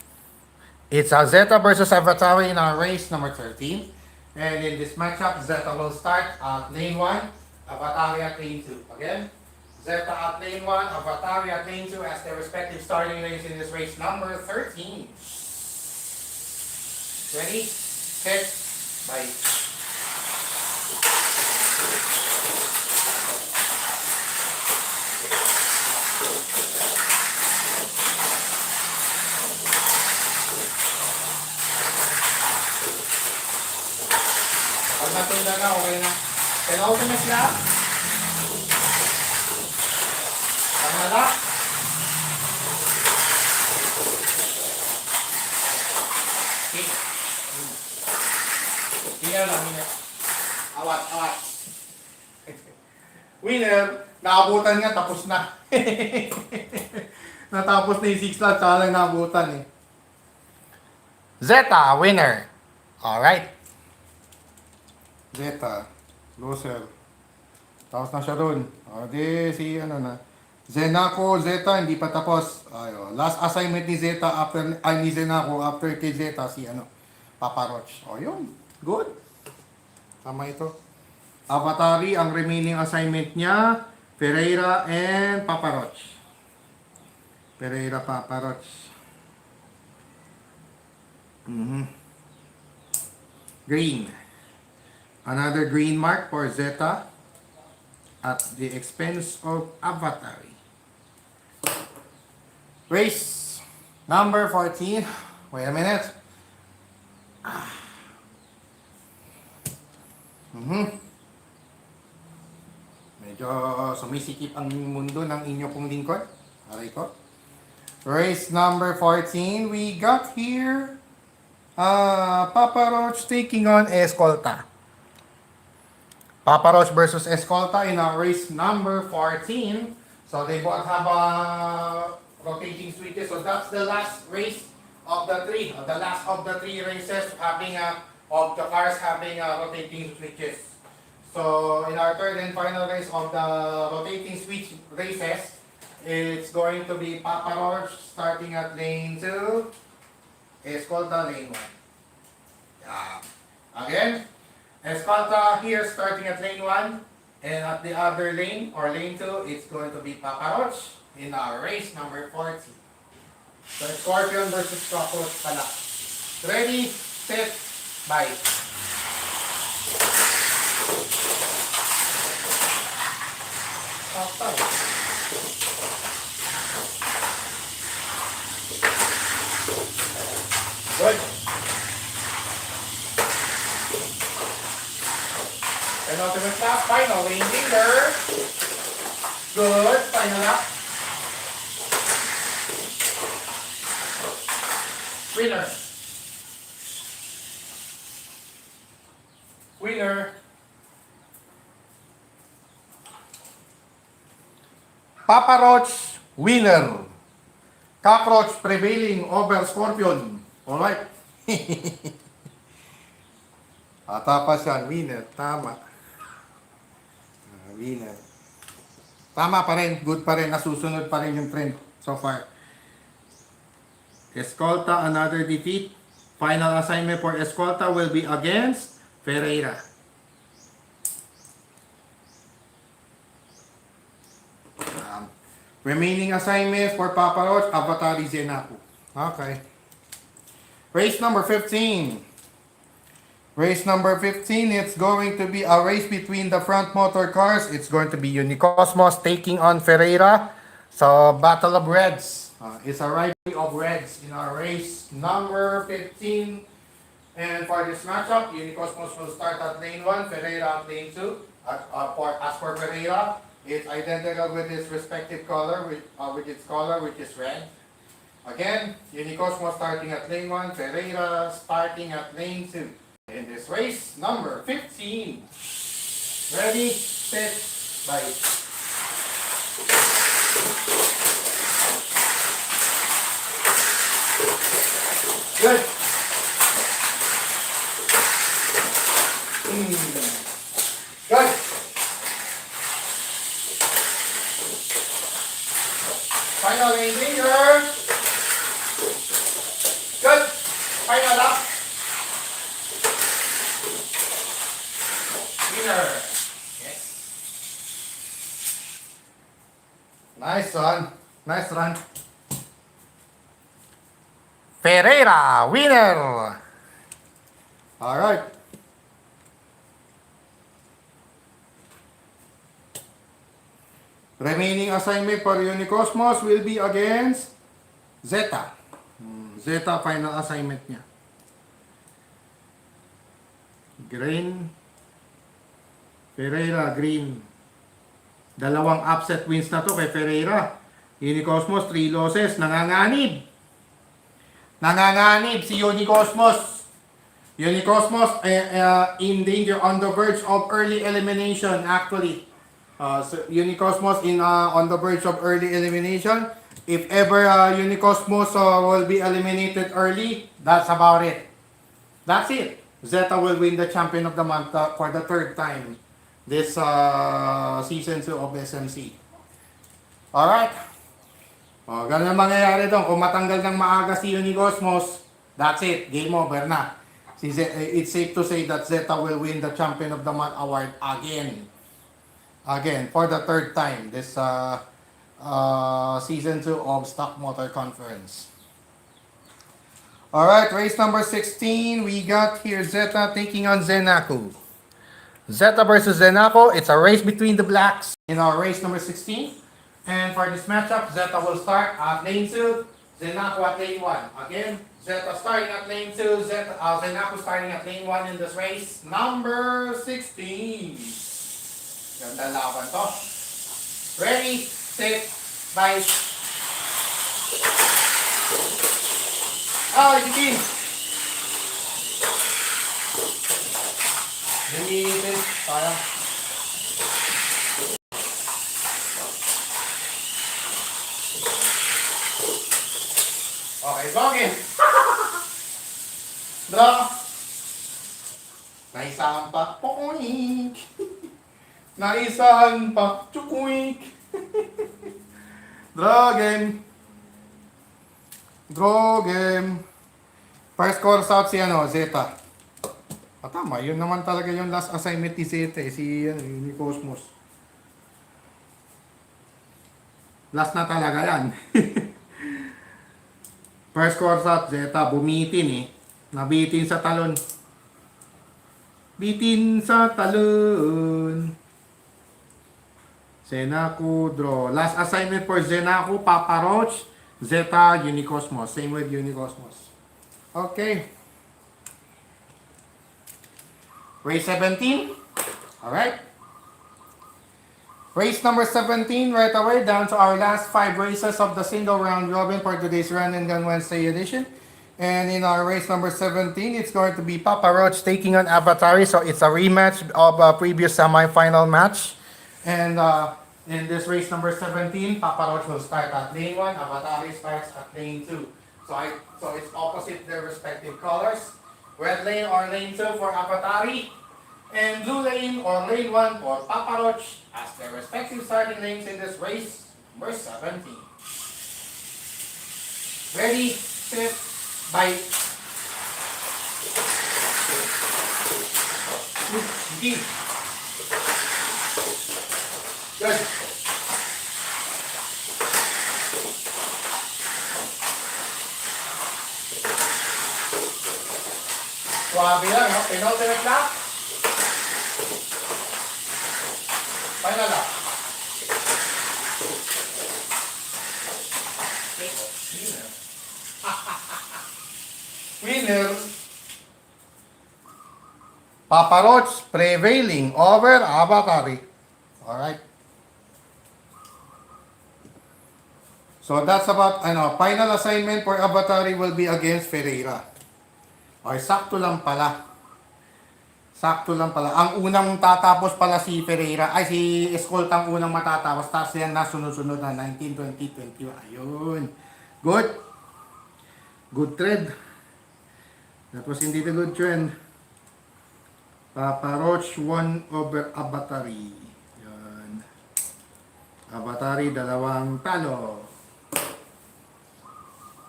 It's Zeta versus Avatari in our race number 13. And in this matchup, Zeta will start at lane 1, Avatari at lane 2. Again, Zeta at lane 1, Avatari at lane 2 as their respective starting lanes in this race number 13. Ready, set, bye. Pag natunda na, okay na. Penultimate lap. Pangala. Okay. Hinga lang, hinga. Awat, awat. Winner, naabutan nga, tapos na. Natapos na yung 6 laps, saka lang naabutan eh. Zeta, winner. Alright. Zeta, loser. Tapos na siya dun. Di si ano na. Zenaco, Zeta, hindi pa tapos. Last assignment ni Zeta after, ni Zenaco after kay Zeta, si ano, Papa Roach. Yun. Good. Tama ito. Avatari, ang remaining assignment niya, Ferreira and Papa Roach. Ferreira, Papa Roach. Green. Another green mark for Zeta at the expense of Avatari. Race number 14. Wait a minute. Medyo sumisikip ang mundo ng inyo pong lingkod. Aray ko. Race number 14, we got here Papa Roach taking on Escolta. Papa Roach versus Escolta in our race number 14. So they both have rotating switches. So that's the last race of the three. The last of the three races having of the cars having rotating switches. So in our third and final race of the rotating switch races, it's going to be Papa Roach starting at lane 2, Escolta lane 1. Yeah. Again, Escolta here starting at lane 1, and at the other lane or lane 2, it's going to be Papa Roach in our race number 40. So Scorpion versus Cockroach pala. Ready, set, bye. Good. Penultimate lap, final lane leader. Good, final lap. Winner. Winner. Papa Roach, winner. Cockroach prevailing over Scorpion. Alright. Tapas yan, winner. Tama. Winner. Tama pa rin, good pa rin, nasusunod pa rin yung trend so far. Escolta, another defeat. Final assignment for Escolta will be against Ferreira. Remaining assignments for Papa Roach, Avatari Zenaku. Okay. Race number 15. Race number 15, it's going to be a race between the front motor cars. It's going to be Unicosmos taking on Ferreira. So, Battle of Reds. It's a rivalry of Reds in our race number 15. And for this matchup, Unicosmos will start at lane 1, Ferreira at lane 2. As for Ferreira, it's identical with its respective color, with its color, which is red. Again, Unicosmos starting at lane 1, Ferreira starting at lane 2. In this race, number 15. Ready, set, bye. Good. Good. Final lane leader. Good. Final lap. Winner. Yes. Nice run. Nice run. Ferreira, winner. All right. Remaining assignment for Unicosmos will be against Zeta. Zeta final assignment niya. Green. Ferreira, green. Dalawang upset wins na to kay Ferreira. Unicosmos, 3 losses. Nanganganib. Nanganganib si Unicosmos. Unicosmos in danger, on the verge of early elimination actually. So Unicosmos on the verge of early elimination. If ever Unicosmos will be eliminated early, that's about it. That's it. Zeta will win the champion of the month for the third time this season 2 of SMC. Alright. Ganun ang mangyayari doon. Kung matanggal ng maaga si Unicosmos, that's it. Game over na. It's safe to say that Zeta will win the champion of the month award again. Again, for the third time this season 2 of Stock Motor Conference. Alright, race number 16. We got here Zeta taking on Zenaku. Zeta versus Zenaku. It's a race between the blacks in our race number 16. And for this matchup, Zeta will start at lane 2, Zenaku at lane 1. Again, Zeta starting at lane 2, Zenaku starting at lane 1 in this race. Number 16. Ganda laban to. Ready, set, bye. Ah, sige. Lumitin. Sayang. Okay, go again. Draw. Naisahan pa. Pukunik. Naisahan pa. Chukuik. Draw game. Draw game. First course out si Zeta. Tama, yun naman talaga yung last assignment ni Zeta ni Cosmos. Last na talaga yan. First course out, Zeta, bumitin Nabitin sa talon. Bitin sa talon. Zenaku, draw. Last assignment for Zenaku, Papa Roach, Zeta, Unicosmos. Same with Unicosmos. Okay. Race 17. Alright. Race number 17 right away, down to our last 5 races of the single round robin for today's Run and Gun Wednesday edition. And in our race number 17, it's going to be Papa Roach taking on Avatari. So it's a rematch of a previous semi-final match. And in this race number 17, Papa Roach will start at lane 1, Avatari starts at lane 2. So it's opposite their respective colors. Red lane or lane 2 for Avatari, and blue lane or lane 1 for Papa Roach as their respective starting lanes in this race number 17. Ready, set, bite. Good. Good. Suabe lang, no? Penultimate lap. Final lap. Winner. Winner. Papa Roach prevailing over Avatari. Alright. So that's about, final assignment for Avatari will be against Ferreira. Okay, sakto lang pala. Sakto lang pala. Ang unang tatapos pala si Ferreira, ay si Escolta ang unang matatapos. Tapos yan na sunod-sunod na 19, 20, 21. Ayun. Good. Good trend. That was indeed a good trend. Papa Roach 1 over Avatari. Yan. Avatari, dalawang talo.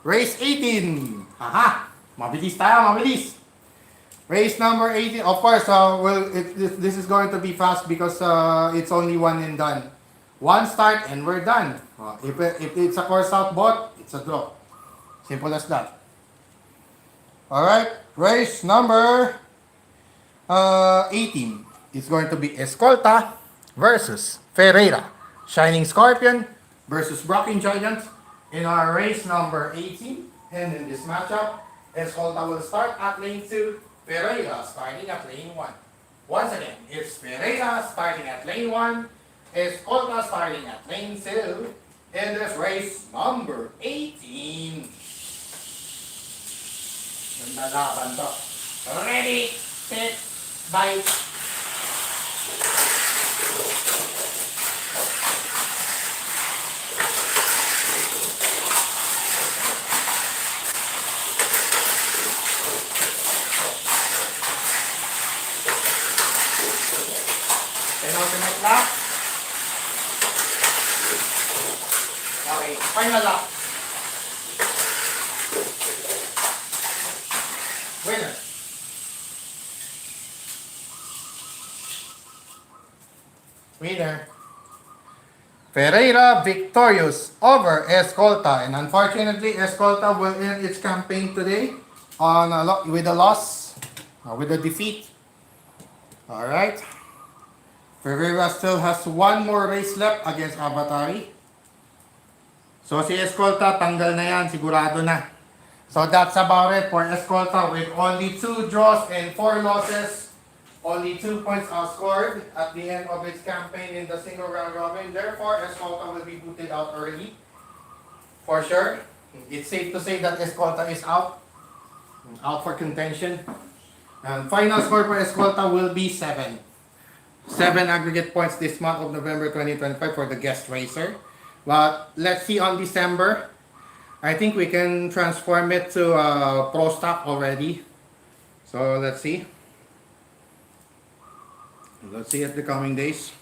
Race 18. Haha. Mabilis tayo, mabilis. Race number 18. Of course, this is going to be fast because it's only one and done. One start and we're done. If it's a course out bot, it's a draw. Simple as that. Alright, race number 18. It's going to be Escolta versus Ferreira. Shining Scorpion versus Brocking Giant in our race number 18. And in this matchup, Escolta will start at lane 2, Ferreira starting at lane 1. Once again, it's Ferreira starting at lane 1, Escolta starting at lane 2, in this race number 18. Ganda laban to. Ready, set, bite. Penultimate lap. Okay, final lap. Winner. Winner. Ferreira victorious over Escolta, and unfortunately Escolta will end its campaign today on with a loss, with a defeat. All right. Ferreira still has one more race left against Avatari. So si Escolta, tanggal na yan, sigurado na. So that's about it for Escolta with only 2 draws and 4 losses Only 2 points are scored at the end of its campaign in the single round robin. Therefore, Escolta will be booted out early. For sure. It's safe to say that Escolta is out for contention. And final score for Escolta will be 7. 7 aggregate points this month of November 2025 for the guest racer. But let's see on December. I think we can transform it to pro stock already. So let's see. Let's see at the coming days.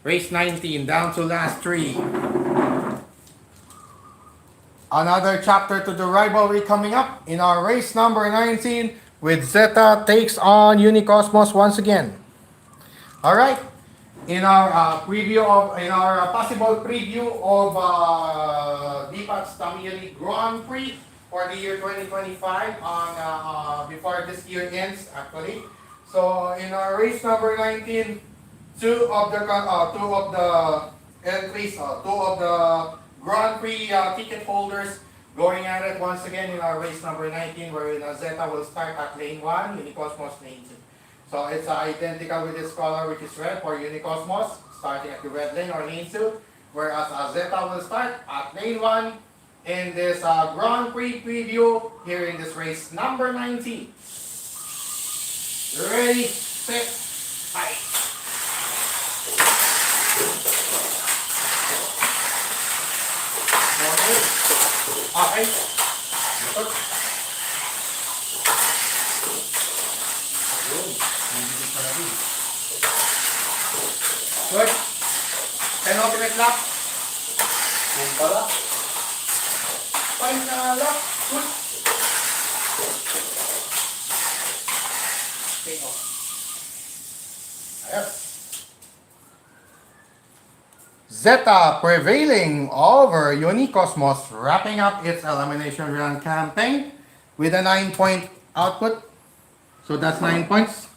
Race 19, down to last 3. Another chapter to the rivalry coming up in our race number 19 with Zeta takes on Unicosmos once again. Alright, in our possible preview of DPAT's Tamiya League Grand Prix for the year 2025 on before this year ends actually. So in our race number 19, two of the entries, two of the Grand Prix ticket holders going at it once again in our race number 19, wherein Zeta will start at lane 1, Unicosmos lane 2. So it's identical with this color, which is red for Unicosmos, starting at the red lane or lane 2, whereas Zeta will start at lane 1 in this Grand Prix preview here in this race number 19. Ready, set, fight! Okay. Good. Penultimate lap. Yung pala. Final lap. Good. Okay, oh. Ayos. Zeta prevailing over Unicosmos, wrapping up its elimination round campaign with a 9-point output. So that's 9 points.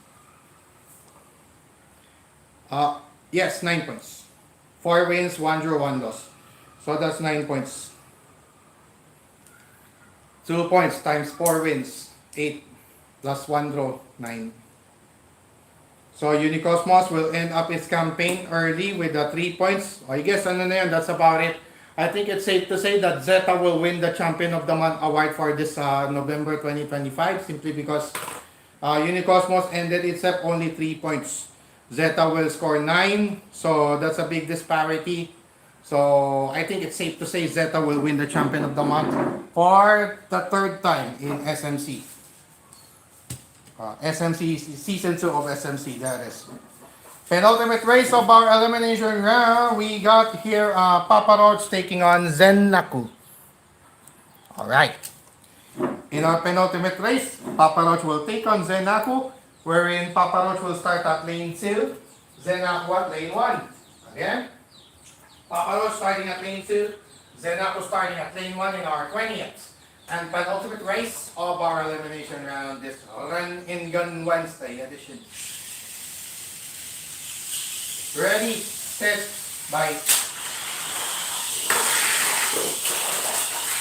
Yes, 9 points. 4 wins, 1 draw, 1 loss. So that's 9 points. 2 points times 4 wins, 8 plus 1 draw, 9. So Unicosmos will end up its campaign early with the 3 points. I guess ano na yun, that's about it. I think it's safe to say that Zeta will win the Champion of the Month award for this November 2025 simply because Unicosmos ended itself only 3 points. Zeta will score 9, so that's a big disparity. So I think it's safe to say Zeta will win the Champion of the Month for the 3rd time in SMC. SMC, Season 2 of SMC, that is. Penultimate race of our elimination round, we got here Papa Roach taking on Zennaku. Alright. In our penultimate race, Papa Roach will take on Zennaku, wherein Papa Roach will start at lane 2, Zennaku at lane 1. Again, Papa Roach starting at lane 2, Zennaku starting at lane 1 in our 20th. And penultimate race of our elimination round, this Run in Gun Wednesday edition. Ready, set, bite.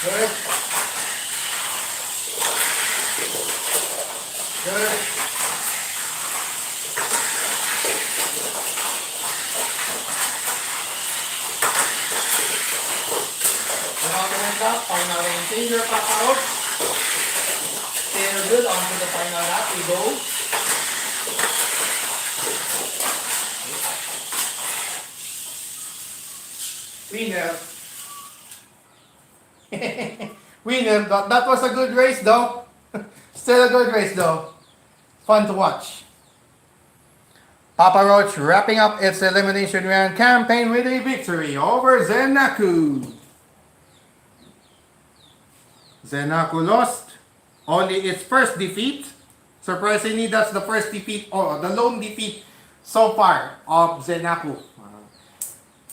Good. Good. Final lane changer, Papa Roach. Still good, on to the final lap we go. Winner. Winner, that was a good race though. Still a good race though. Fun to watch. Papa Roach wrapping up its elimination round campaign with a victory over Zennaku. Zennaku lost only its first defeat. Surprisingly, that's the first defeat, or the lone defeat so far of Zennaku.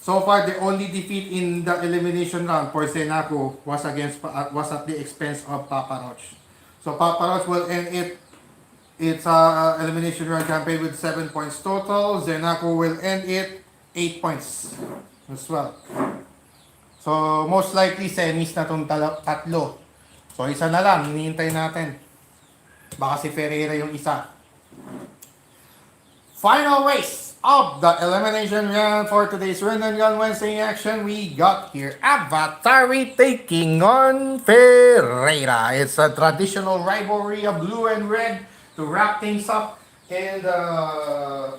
So far, the only defeat in the elimination round for Zennaku was at the expense of Papa Roach. So Papa Roach will end its elimination round campaign with 7 points total. Zennaku will end it 8 points as well. So most likely semis na tong tatlo. So isa na lang, hinihintay natin. Baka si Ferreira yung isa. Final race of the elimination round for today's Run and Gun Wednesday action. We got here Avatari taking on Ferreira. It's a traditional rivalry of blue and red to wrap things up in the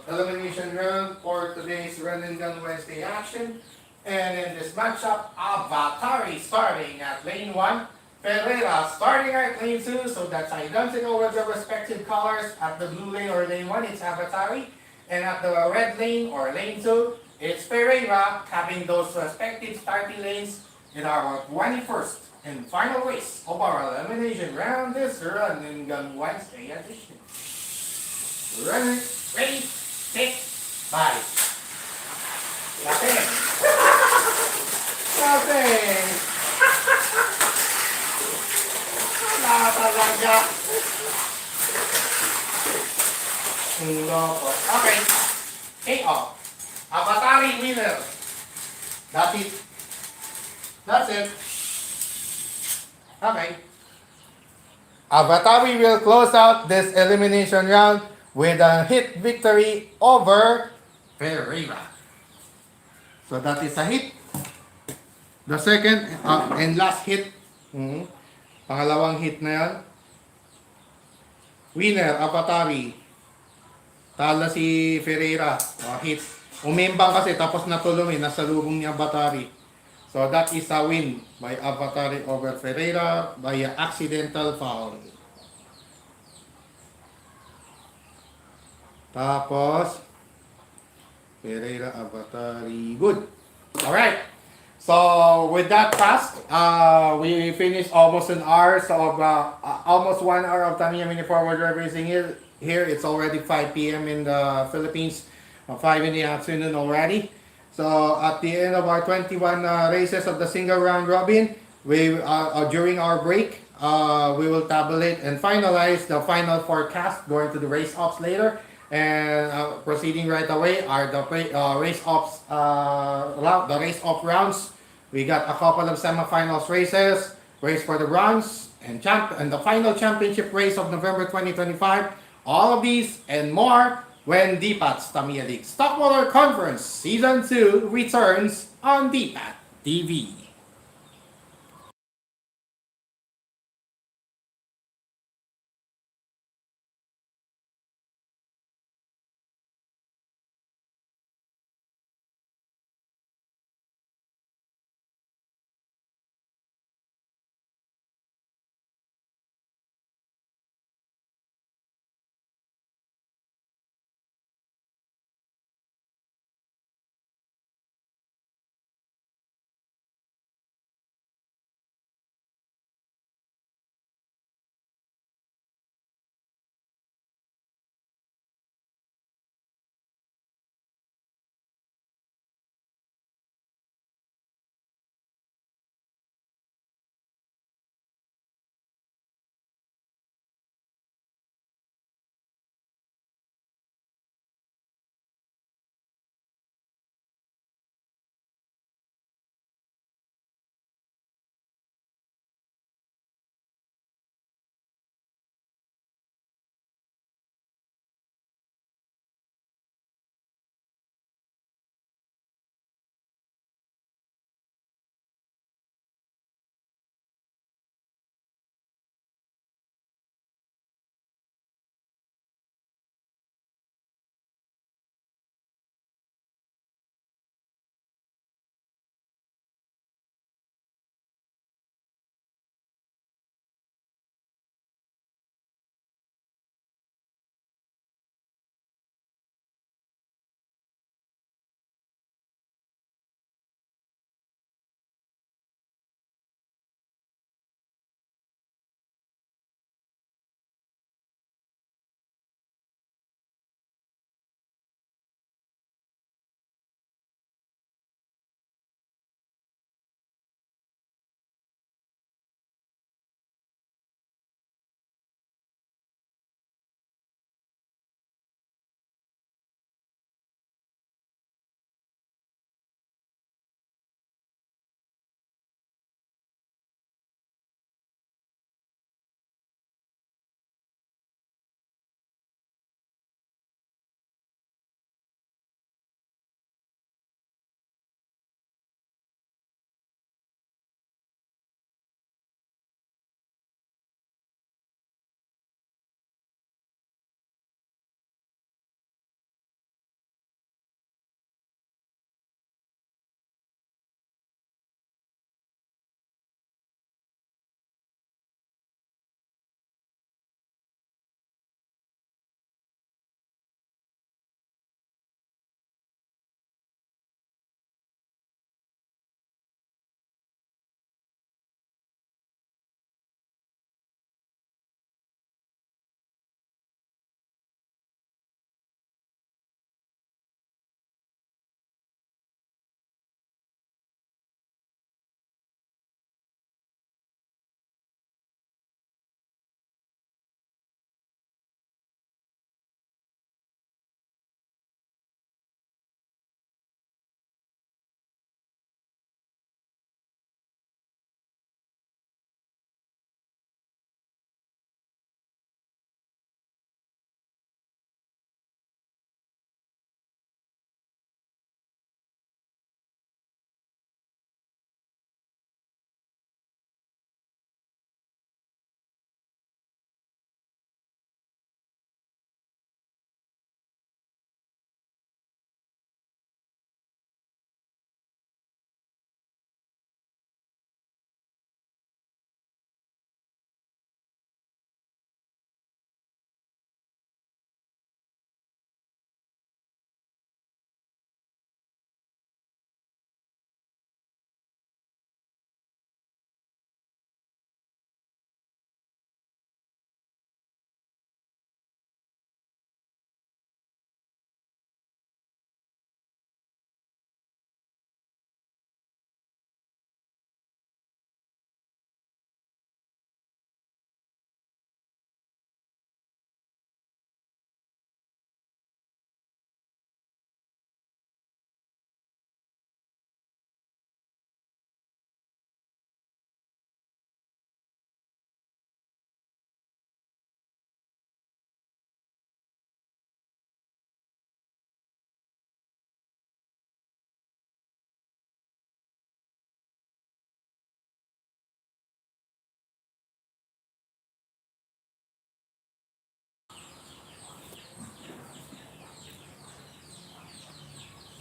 elimination round for today's Run and Gun Wednesday action. And in this matchup, Avatari starting at lane 1, Ferreira starting at lane 2, so that's identical with the respective colors. At the blue lane or lane 1, it's Avatari. And at the red lane or lane 2, it's Ferreira, having those respective starting lanes in our 21st and final race of our elimination round, this Run and Gun Wednesday edition. Ready, set, bye. Nothing. Nothing. Wala talaga. Loko. Okay. K.O. Avatari winner. That's it. That's it. Okay. Avatari will close out this elimination round with a hit victory over Ferreira. So that is a hit. The second and last hit. Pangalawang hit na yan. Winner, Avatari. Tala si Ferreira. Hit. Umimbang kasi tapos natulong nasa lubong ni Avatari. So that is a win by Avatari over Ferreira by an accidental foul. Tapos Ferreira, Avatari. Good. Alright. So with that task, we finished almost an hour. So almost 1 hour of Tamiya Mini Forward Drive Racing here. It's already 5 p.m. in the Philippines. 5 in the afternoon already. So at the end of our 21 races of the single round robin, we during our break, we will tabulate and finalize the final forecast going to the race ops later. And proceeding right away are the race ops, the race off rounds. We got a couple of semifinals races, race for the bronze, and the final championship race of November 2025. All of these and more when DPAT's Tamiya League Stockholder Conference Season 2 returns on DPAT TV.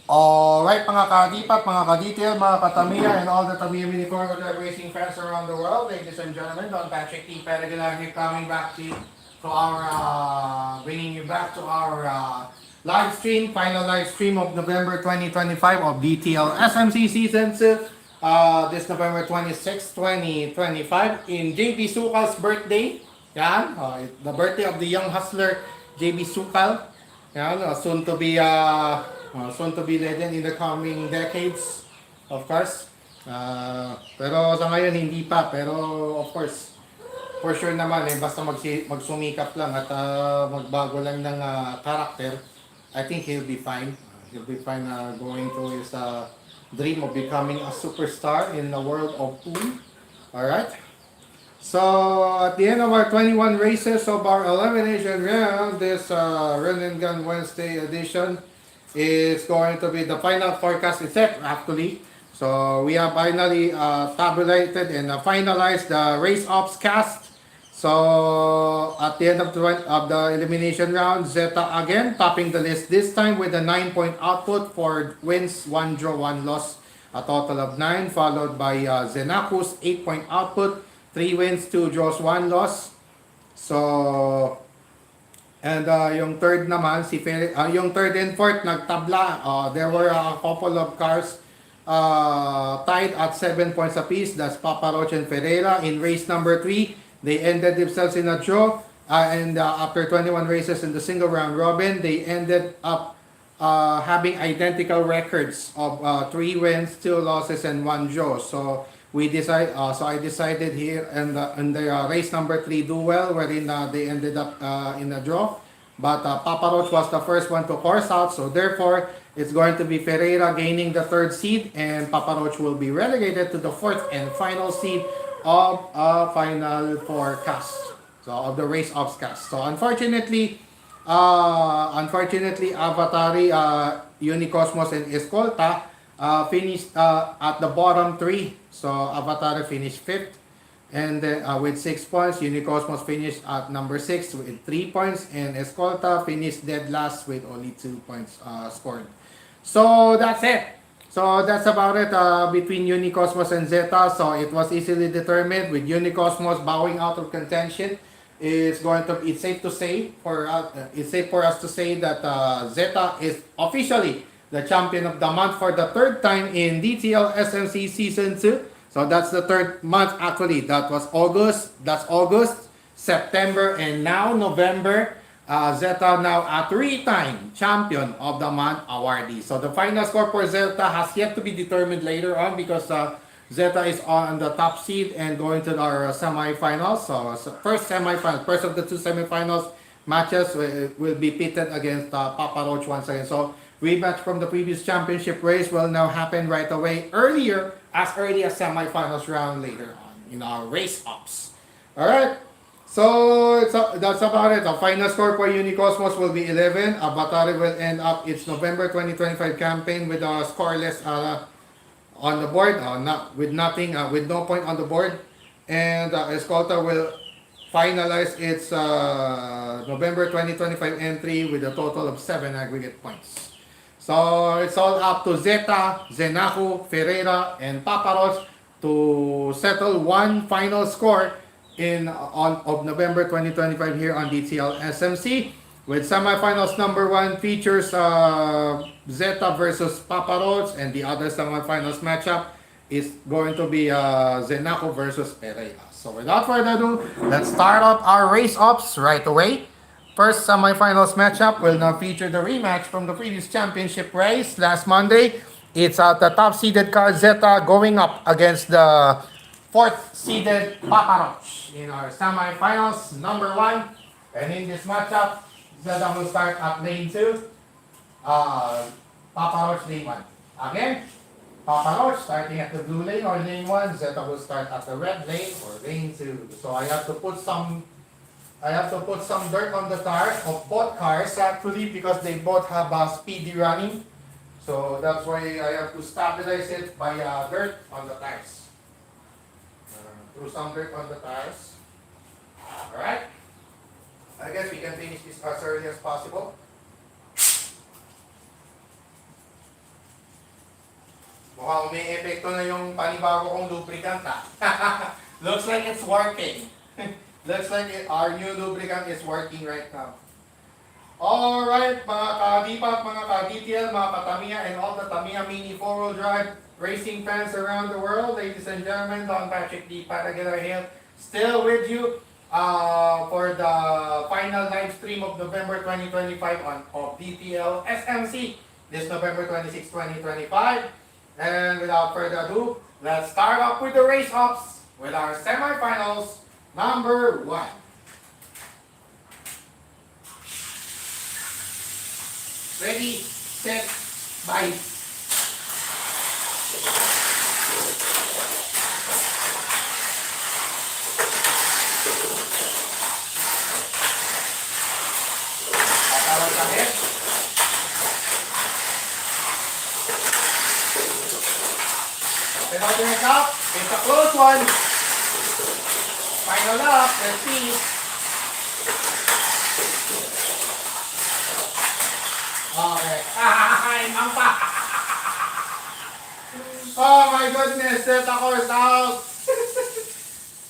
Alright mga kadipat, mga kadetail, mga katamiya, and all the Tamiya Mini Core racing fans around the world, ladies and gentlemen, Don Patrick T. Peregular here coming back to our, bringing you back to our live stream, final live stream of November 2025 of DTL SMC Season 2, this November 26, 2025, in JB Sukal's birthday. Yan, the birthday of the young hustler, JB Sukal. Yan, soon to be legend in the coming decades, of course. Pero sa ngayon hindi pa, pero of course, for sure naman basta magsumikap lang at magbago lang ng character, I think he'll be fine. He'll be fine going to his dream of becoming a superstar in the world of pool. Alright? So, at the end of our 21 races of our elimination round, this Run and Gun Wednesday edition is going to be the final forecast is set actually. So, we have finally tabulated and finalized the race ops cast. So, at the end of the elimination round, Zeta again topping the list, this time with a 9-point output for wins, 1 draw, 1 loss, a total of 9, followed by Zenaku's 8-point output, 3 wins, 2 draws, 1 loss. So, and yung third naman, yung third and fourth nagtabla. There were a couple of cars tied at 7 points apiece. That's Papa Roach and Ferreira. In race number 3, they ended themselves in a draw. And after 21 races in the single round robin, they ended up having identical records of 3 wins, 2 losses, and 1 draw. So I decided here in the race number 3 duel, wherein they ended up in a draw. But Papa Roach was the first one to course out, so therefore it's going to be Ferreira gaining the 3rd seed, and Papa Roach will be relegated to the 4th and final seed of final forecast. So of the race ops cast. So unfortunately, Avatari, Unicosmos, and Escolta finished at the bottom 3. So Avatari finished 5th, and then with 6 points. Unicosmos finished at number 6 with 3 points, and Escolta finished dead last with only 2 points scored. So that's it. So that's about it between Unicosmos and Zeta. So it was easily determined with Unicosmos bowing out of contention. It's safe for us to say that Zeta is officially the champion of the month for the 3rd time in DTL SMC Season 2. So that's the 3rd month actually. That was August. That's August, September, and now November. Zeta now a 3-time champion of the month awardee. So the final score for Zeta has yet to be determined later on because Zeta is on the top seed and going to our semifinals. So first of the 2 semifinals matches will be pitted against Papa Roach once again. So rematch from the previous championship race will now happen right away, as early as semifinals round later on in our race ops. Alright, so that's about it. The final score for Unicosmos will be 11. Avatari will end up its November 2025 campaign with a scoreless on the board, with no point on the board. And Escolta will finalize its November 2025 entry with a total of 7 aggregate points. So it's all up to Zeta, Zenaku, Ferreira, and Papa Roach to settle one final score of November 2025 here on DTL SMC. With semifinals number 1 features Zeta versus Papa Roach, and the other semifinals matchup is going to be Zenaku versus Ferreira. So without further ado, let's start up our race ops right away. First semifinals matchup will now feature the rematch from the previous championship race last Monday. It's the top-seeded car Zeta going up against the 4th-seeded Papa Roach in our semifinals number 1. And in this matchup, Zeta will start at lane 2. Papa Roach lane 1. Again, Papa Roach starting at the blue lane or lane 1. Zeta will start at the red lane or lane 2. So I have to put some dirt on the tires of both cars actually because they both have speedy running. So that's why I have to stabilize it by dirt on the tires. Throw some dirt on the tires. Alright. I guess we can finish this as early as possible. Wow, may epekto na yung panibago kong lubricant ha. Looks like it's working. Looks like our new lubricant is working right now. Alright, mga ka-Dipat, mga ka-DTL, mga ka-Tamiya, and all the Tamiya Mini 4-wheel drive racing fans around the world, ladies and gentlemen, Don Patrick D. Patagala here, still with you for the final live stream of November 2025 of DTL SMC, this November 26, 2025. And without further ado, let's start off with the race-ups with our semifinals number 1. Ready, set, bye. Tatawag sa head. Penultimate lap. It's a close one. Final lap. Let's see. Okay. Mampa. Oh my goodness, there's a course out.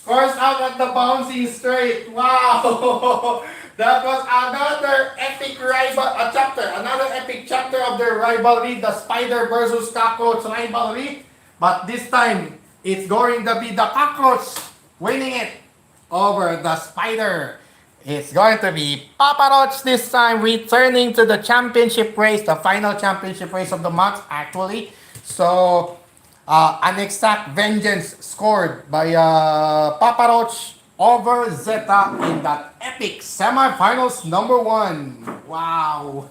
Course out at the bouncing straight. Wow. That was another epic another epic chapter of their rivalry, the Spider versus Cockroach rivalry. But this time, it's going to be the Cockroach winning it over the Spider. It's going to be Papa Roach this time returning to the championship race, the final championship race of the month actually. So, an exact vengeance scored by Papa Roach over Zeta in that epic semifinals number 1. Wow!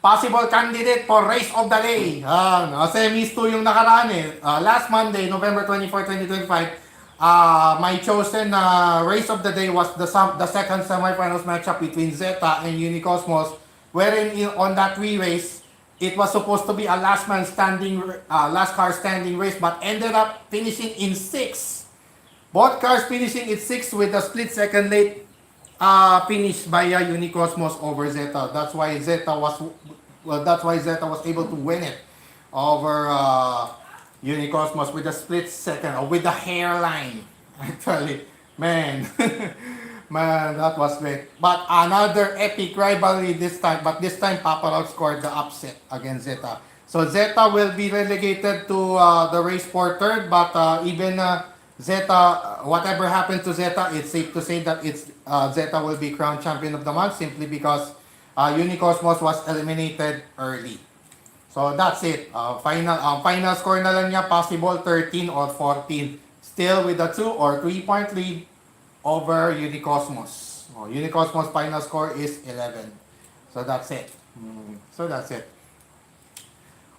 Possible candidate for race of the day. Semis 2 yung nakaraan eh. Last Monday, November 24, 2025, my chosen race of the day was the second semifinals matchup between Zeta and Unicosmos, wherein on that race, it was supposed to be a last car standing race, but ended up finishing in 6. Both cars finishing in 6 with a split second late finish by Unicosmos over Zeta. That's why Zeta was able to win it over Unicosmos with a split second, or with the hairline. Actually, man, man, that was great. But another epic rivalry this time. But this time, Papa Roach scored the upset against Zeta. So Zeta will be relegated to the race for third. But even Zeta, whatever happened to Zeta, it's safe to say that Zeta will be crowned champion of the month simply because Unicosmos was eliminated early. So that's it. Final score na lang niya, possible 13 or 14. Still with a 2 or 3 point lead over Unicosmos. Unicosmos final score is 11. So that's it.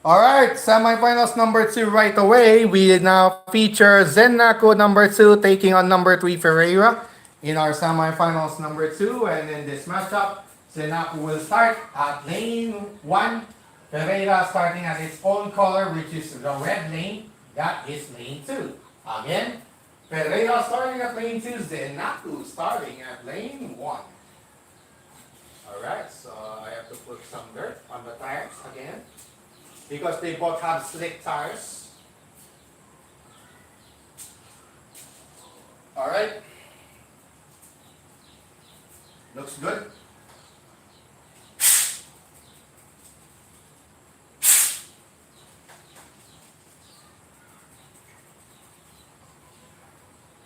Alright, semifinals number 2 right away. We now feature Zennaku number 2 taking on number 3 Ferreira in our semifinals number 2. And in this matchup, Zennaku will start at lane 1. Ferreira starting at its own color, which is the red lane. That is lane 2. Again, Ferreira starting at lane 2, Zennaku starting at lane 1. Alright, so I have to put some dirt on the tires again, because they both have slick tires. Alright. Looks good.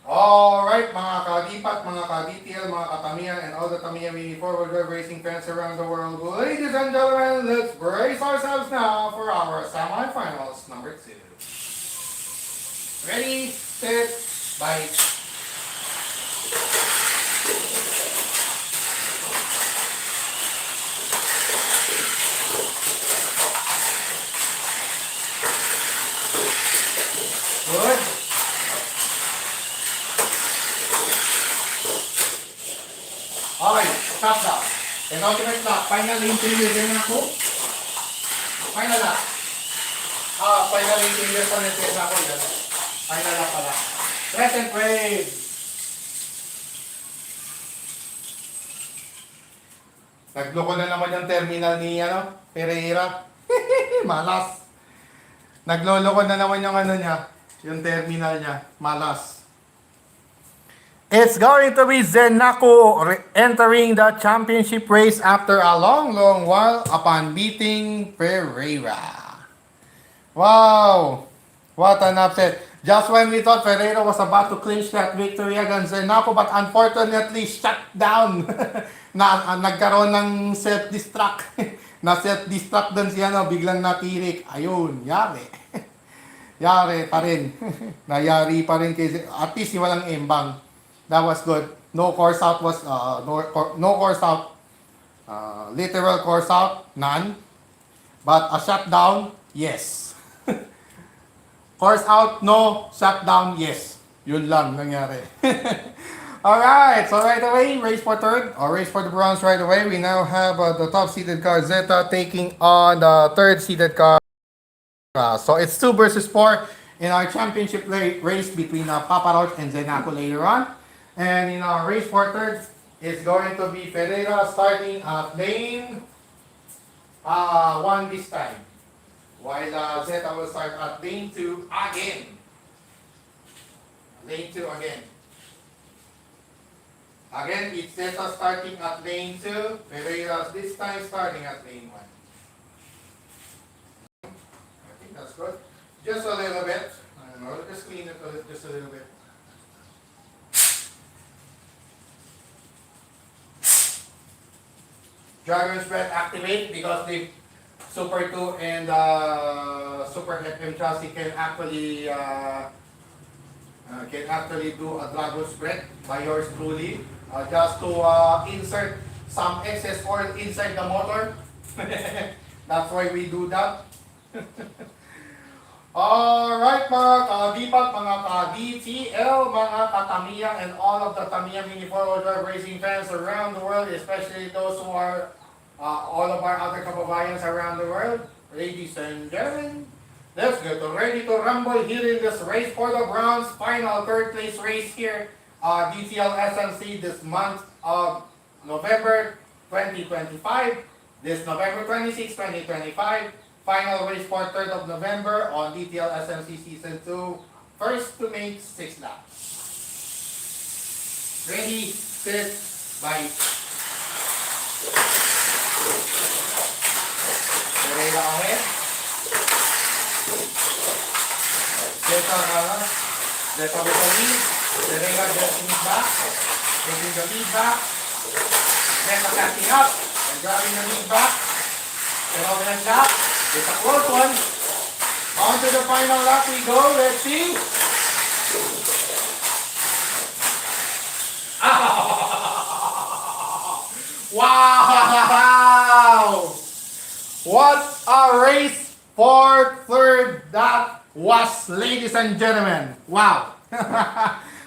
Alright, mga ka-Dipat, mga ka-DTL, mga ka-Tamiya, and all the Tamiya Mini 4-wheel drive racing fans around the world. Ladies and gentlemen, let's brace ourselves now for our semifinals number 2. Ready, set, bite. Good. Okay, stop down. Penultimate lap. Final lane changes din ako. Final lap. Final lane changes pa natin ako. Final lap pala. Present wave. Nagloko na naman yung terminal ni Pereira. Malas. Nagloloko na naman yung ano niya, yung terminal niya. Malas. It's going to be Zenako entering the championship race after a long, long while upon beating Pereira. Wow! What an upset. Just when we thought Pereira was about to clinch that victory against Zenako, but unfortunately shut down. Nagkaroon ng self-destruct. Na self-destruct din siya, no? Biglang natirik. Ayun, yari. Yari pa rin. Nayari pa rin kay at least walang embang. That was good. No course out was no course out. Literal course out, none. But a shutdown, yes. Course out, no. Shutdown, yes. Yun lang nangyari. Alright, so right away, race for third, or race for the bronze right away. We now have the top-seeded car, Zeta, taking on the third-seeded car. So it's 2 versus 4 in our championship race between Papa Roach and Zenako later on. And in our race for third, it's going to be Pereira starting at lane 1 this time. While Zeta will start at lane 2 again. Lane 2 again. Again, it's Zeta starting at lane 2. Pereira this time starting at lane 1. I think that's good. Just a little bit. I don't know, just clean it just a little bit. Dragon's Breath activate because the Super 2 and Super FM chassis can actually do a Dragon's Breath by yours truly. Just to insert some excess oil inside the motor. That's why we do that. Alright mga ka-Dipat, mga ka-DTL, mga ka-Tamiya, and all of the Tamiya Mini 4-wheel drive racing fans around the world, especially those who are all of our other kababayans around the world. Ladies and gentlemen, let's get ready to rumble here in this race for the bronze final third place race here. DTL SMC this month of November 2025. This November 26, 2025. Final race for 3rd of November on DTL SMC Season 2. First to make 6 laps. Ready, set, bye. Pereira ahead. Zeta with the lead. Pereira just in back. Taking the lead back. Zeta catching up and grabbing the lead back. Phenomenal lap. It's a close one. On to the final lap we go. Let's see. Wow! What a race for third that was, ladies and gentlemen. Wow!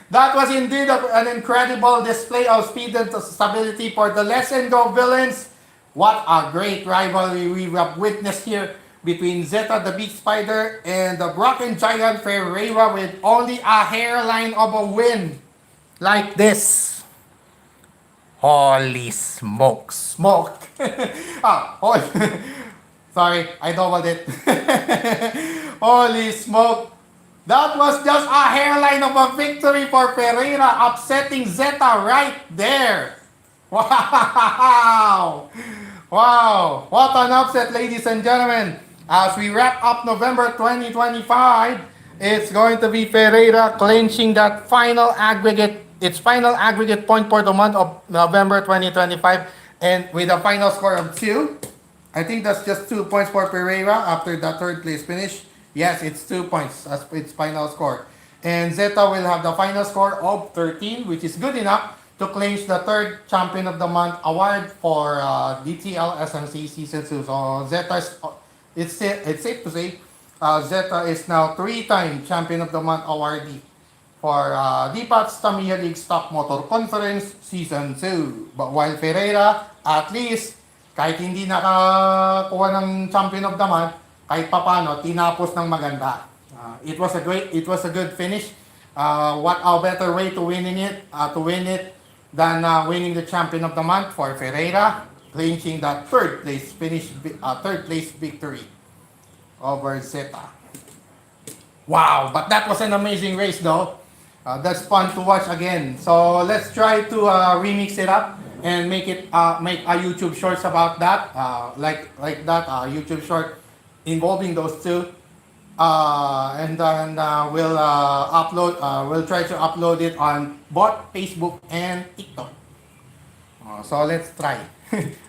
That was indeed an incredible display of speed and stability for the Let's and Go villains. What a great rivalry we have witnessed here between Zeta the Big Spider and the Broken Giant Pereira with only a hairline of a win. Like this. Holy smoke. Sorry, I doubled it. Holy smoke. That was just a hairline of a victory for Pereira, upsetting Zeta right there. Wow! Wow! What an upset, ladies and gentlemen. As we wrap up November 2025, it's going to be Pereira clinching that final aggregate, its final aggregate point for the month of November 2025, and with a final score of 2. I think that's just 2 points for Pereira after the third place finish. Yes, it's 2 points as its final score. And Zeta will have the final score of 13, which is good enough to clinch the third Champion of the Month award for DTL SMC Season 2. So Zeta, it's safe to say, Zeta is now 3-time Champion of the Month awardee for DPAT's Tamiya League Stock Motor Conference Season 2. But while Pereira, at least, kahit hindi nakakuha ng Champion of the Month, kahit papano, tinapos ng maganda. It was a good finish. What a better way to win it than winning the Champion of the Month for Pereira, clinching that third place victory over Zeta. Wow, but that was an amazing race though. That's fun to watch again. So let's try to remix it up and make a YouTube shorts about that, like that YouTube short involving those two. And then we'll try to upload it on both Facebook and TikTok. So let's try.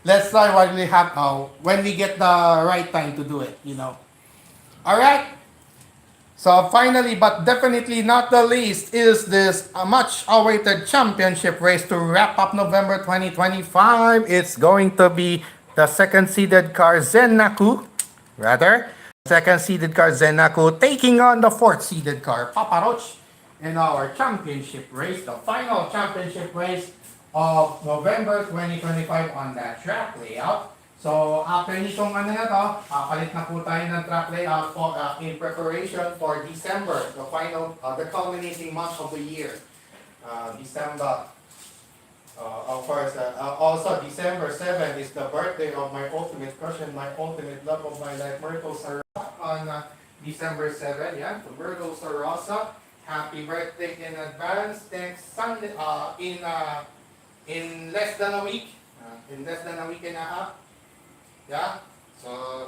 Let's try what we have when we get the right time to do it. All right. So finally, but definitely not the least, is this much-awaited championship race to wrap up November 2025. It's going to be the second-seeded car second-seeded car Zenaku taking on the fourth-seeded car Papa Roach in our championship race, the final championship race of November 2025 on that track layout. So, after nitong palit na po tayo ng track layout in preparation for December, the culminating month of the year. December, of course, also December 7th is the birthday of my ultimate crush and my ultimate love of my life, Myrtle Sarosa, on December 7th. Yeah, to Myrtle Sarosa, happy birthday in advance. Next Sunday, in less than a week, in less than a week and a half. Yeah, so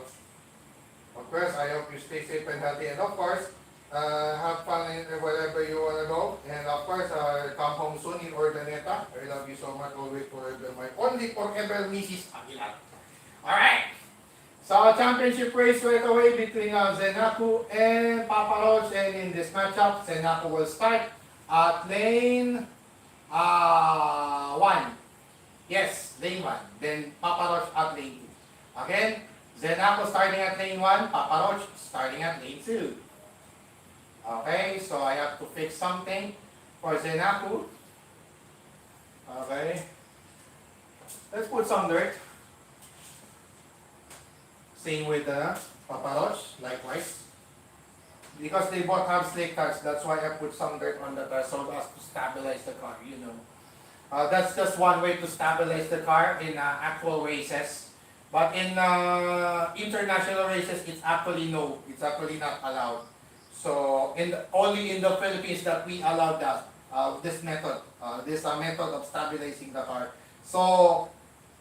of course I hope you stay safe and healthy, and of course have fun wherever you want to go, and of course come home soon in Ordaneta. I love you so much, always forever, my only forever Mrs. Aguilar. Alright, so championship race right away between Zenaku and Papa Roach, and in this matchup Zenaku will start at lane 1. Yes, lane 1. Then Papa Roach at lane 2. Again, Zenaku starting at lane 1, Papa Roach starting at lane 2. Okay, so I have to fix something for Zenaku. Okay. Let's put some dirt. Same with Papa Roach, likewise. Because they both have slick tires, that's why I put some dirt on the car so as to stabilize the car, That's just one way to stabilize the car in actual races. But in international races, it's actually not allowed. So only in the Philippines that we allow that this method of stabilizing the car. So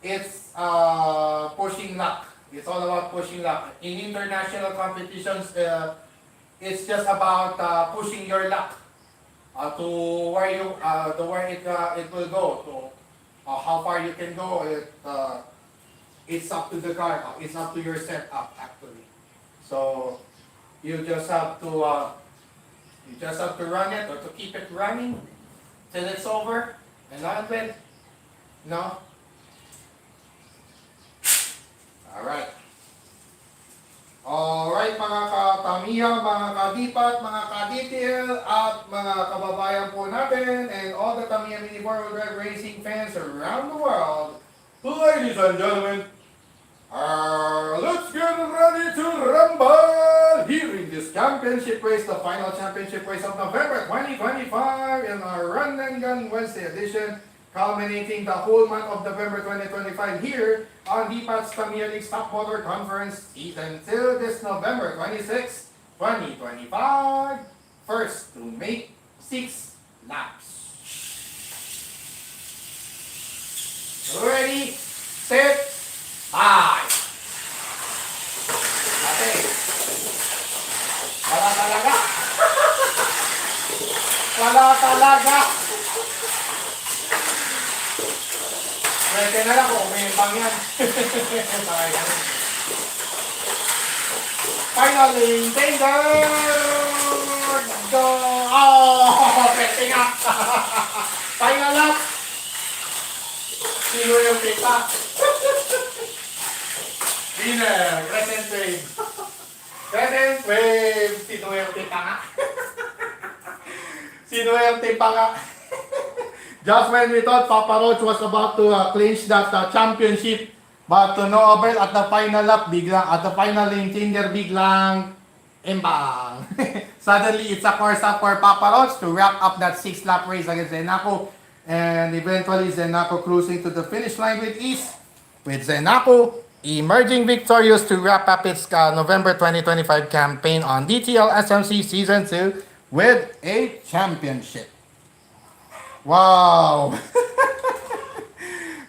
it's pushing luck. It's all about pushing luck. In international competitions, it's just about pushing your luck to where it will go, to how far you can go. It's up to the car. It's up to your setup actually. So you just have to run it or to keep it running till it's over, and then Alright mga ka-Tamiya, mga kadipat, mga kadetail, at mga kababayan po natin, and all the Tamiya Mini 4-wheel drive racing fans around the world. Ladies and gentlemen, let's get ready to rumble here in this championship race, the final championship race of November 2025 in our Run and Gun Wednesday edition, culminating the whole month of November 2025 here on DPAT's Tamiya League Stock Motor Conference season till this November 26, 2025. First to make 6 laps. Ready, set, five. Ate. Wala talaga. Wala talaga. Pwede na lang kung umiimbang yan. Finally, Tanger! Go! Oh! Pwede nga! Final lap! Sino yung pita? Winner! Crescent wave! Crescent wave! Sino yung pita nga? Sino yung tipa nga? Just when we thought Papa Roach was about to clinch that championship, but to no avail at the final lap, at the final lane change, biglang imbang. Suddenly, it's a course up for Papa Roach to wrap up that 6-lap race against Zenaku, and eventually Zenaku cruising to the finish line with ease, with Zenaku emerging victorious to wrap up its November 2025 campaign on DTL SMC Season 2 with a championship. Wow!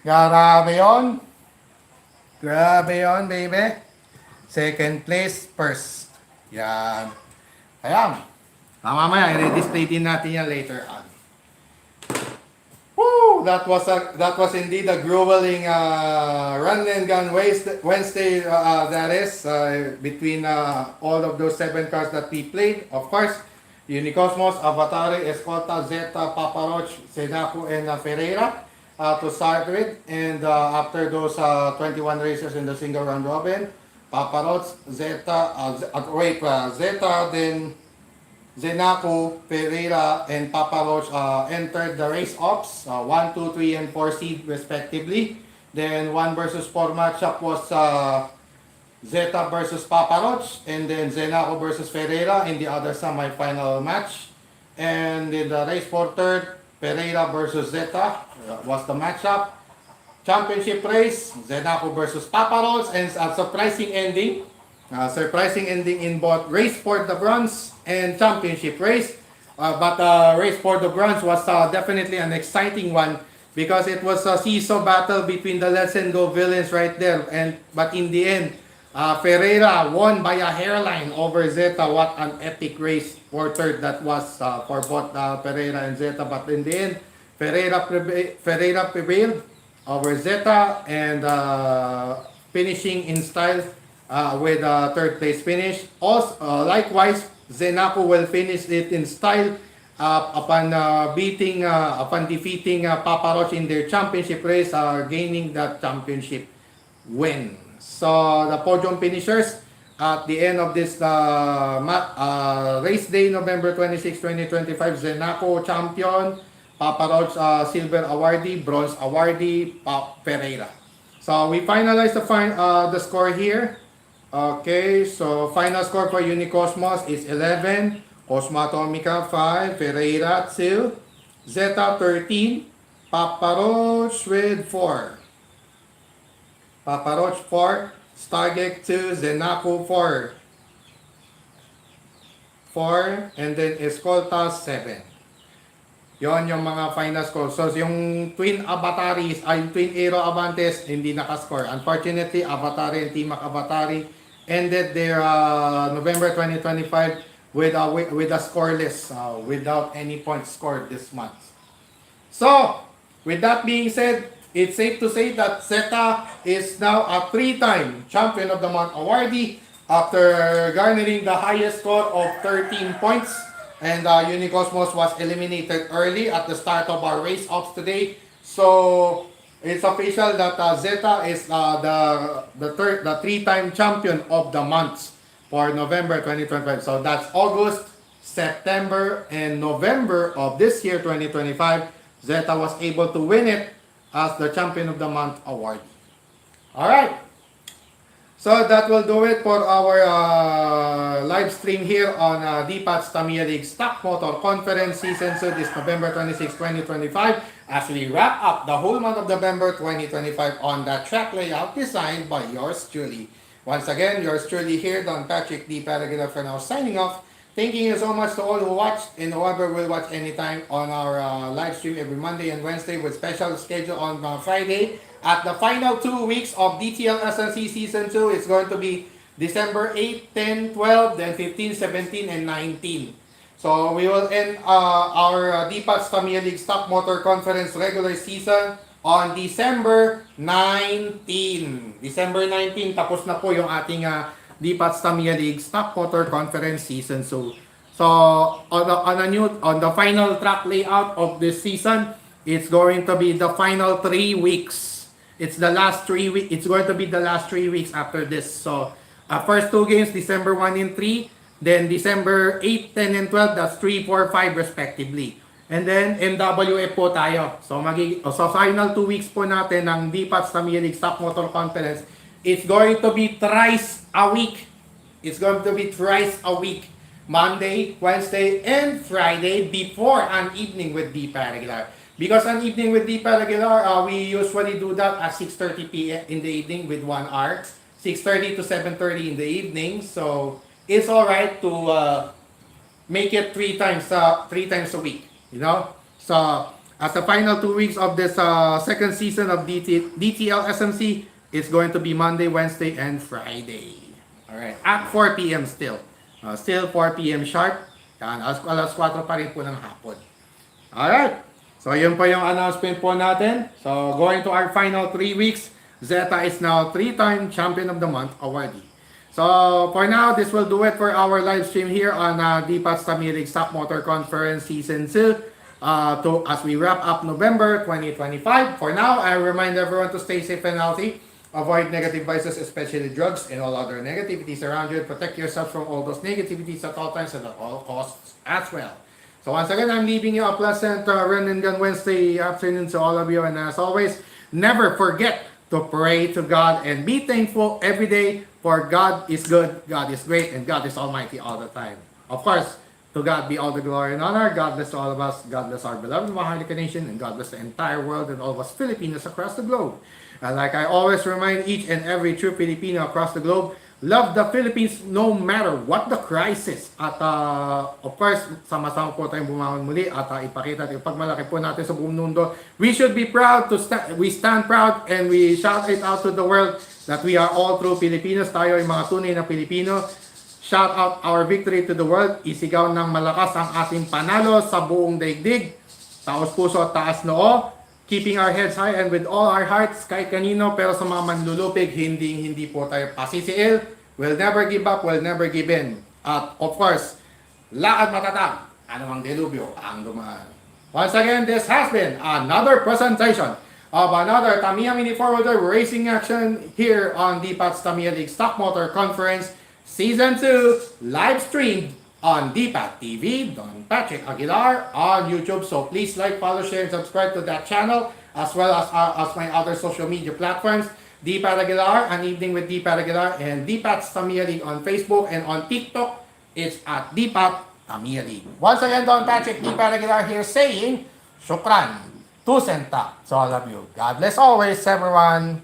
Grabe yun. Grabe yun, baby. Second place, first. Yan. Ayan. Mamaya, i-display din natin yan later on. Woo! That was indeed a grueling run and gun Wednesday. That is between all of those 7 cars that we played. Of course, Unicosmos, Avatari, Escolta, Zeta, Paparoch, Senaco, and Ferreira to start with. And after those 21 races in the single round robin, Paparoch, Zeta, Zeta, then Zenaco, Ferreira, and Papa Roach entered the race ops, 1, 2, 3, and 4 seed respectively. Then 1 versus 4 matchup was Zeta versus Papa Roach, and then Zenaco versus Ferreira in the other semi-final match. And in the race for third, Ferreira versus Zeta was the matchup. Championship race, Zenaco versus Papa Roach, and a surprising ending. In both race for the bronze and championship race. But race for the bronze was definitely an exciting one because it was a seesaw battle between the Let's and Go villains right there. But in the end, Ferreira won by a hairline over Zeta. What an epic race for third that was for both Ferreira and Zeta. But in the end, Ferreira prevailed over Zeta and finishing in style with a third place finish. Also, likewise, Zenaco will finish it in style upon defeating Papa Roach in their championship race, gaining that championship win. So the podium finishers at the end of this race day, November 26, 2025, Zenaco champion, Papa Roach silver awardee, bronze awardee, Ferreira. So we finalized the score here. Okay, so final score for Unicosmos is 11, Cosmo Atomica 5, Ferreira 2, Zeta 13, Papa Roach with 4. Papa Roach 4, Stargate 2, Zenaco 4. 4, and then Escolta 7. Yon yung mga final score. So yung Twin Avataris, Twin Aero Avantes, hindi nakascore. Unfortunately, Avatari and Team Avatari ended their November 2025 with a scoreless, without any points scored this month. So, with that being said, it's safe to say that Zeta is now a 3-time Champion of the Month awardee after garnering the highest score of 13 points. And Unicosmos was eliminated early at the start of our race ops today. So, it's official that Zeta is the 3-time champion of the months for November 2025. So that's August, September, and November of this year 2025. Zeta was able to win it as the champion of the month award. All right. So that will do it for our live stream here on DPAT's Tamiya League Stock Motor Conference Season 2 this November 26, 2025 as we wrap up the whole month of November 2025 on the track layout designed by yours truly. Once again, yours truly here, Don Patrick D. Paragon for now signing off. Thank you so much to all who watched and whoever will watch anytime on our live stream every Monday and Wednesday with special schedule on Friday. At the final 2 weeks of DTL SNC Season 2, it's going to be December 8, 10, 12, then 15, 17, and 19. So we will end our DPAT's Tamiya League Stock Motor Conference regular season on December 19. December 19, tapos na po yung ating DPAT's Tamiya League Stock Motor Conference Season 2. So on the final track layout of this season, it's going to be the final 3 weeks. It's the last 3 weeks. It's going to be the last 3 weeks after this. So, first 2 games, December 1 and 3. Then, December 8, 10, and 12. That's 3, 4, 5 respectively. And then, MWF po tayo. So, final 2 weeks po natin ng DPAT's Tamiya League Stock Motor Conference. It's going to be thrice a week. It's going to be thrice a week. Monday, Wednesday, and Friday before an evening with D. Paragular. Because an evening with Deepa Aguilar, we usually do that at 6:30 p.m. in the evening with 1 hour. 6:30 to 7:30 in the evening. So it's alright to make it three times a week. You know? So as the final 2 weeks of this second season of DTL SMC, it's going to be Monday, Wednesday, and Friday. Alright. At 4 p.m. still. Still 4 p.m. sharp. Yan. Alas 4 pa rin po ng hapon. Alright. So, yun po yung announcement po natin. So, going to our final 3 weeks, Zeta is now 3-time Champion of the Month awardee. So, for now, this will do it for our live stream here on DPAT's Tamiya Stock Motor Conference Season 2 as we wrap up November 2025. For now, I remind everyone to stay safe and healthy. Avoid negative vices, especially drugs and all other negativities around you. And protect yourself from all those negativities at all times and at all costs as well. So once again, I'm leaving you a pleasant Run and Gun Wednesday afternoon to all of you. And as always, never forget to pray to God and be thankful every day, for God is good, God is great, and God is almighty all the time. Of course, to God be all the glory and honor. God bless all of us. God bless our beloved Maharlika Nation, and God bless the entire world and all of us Filipinos across the globe. And like I always remind each and every true Filipino across the globe, love the Philippines no matter what the crisis. At of course, sama-sama po tayong bumangon muli at ipakita at ipagmalaki po natin sa buong mundo. We should be proud to we stand proud and we shout it out to the world that we are all true Filipinos. Tayo ay mga tunay na Pilipino. Shout out our victory to the world. Isigaw ng malakas ang ating panalo sa buong daigdig. Taos puso at taas noo. Keeping our heads high and with all our hearts, kahit kanino, pero sa mga manlulupig, hindi po tayo pasisiil. We'll never give up, we'll never give in. At of course, lakad matatag, anumang delubyo ang dumaan. Once again, this has been another presentation of another Tamiya Mini 4-wheeler racing action here on DPAT's Tamiya League Stock Motor Conference Season 2, live streamed on DPAT TV, Don Patrick Aguilar on YouTube. So please like, follow, share, and subscribe to that channel as well as my other social media platforms. DPAT Aguilar, An Evening with DPAT Aguilar, and DPAT's Tamiya League on Facebook, and on TikTok, it's at DPAT Tamiya League. Once again, Don Patrick, DPAT Aguilar here saying, Shukran, 2 cents to all of you. God bless always, everyone.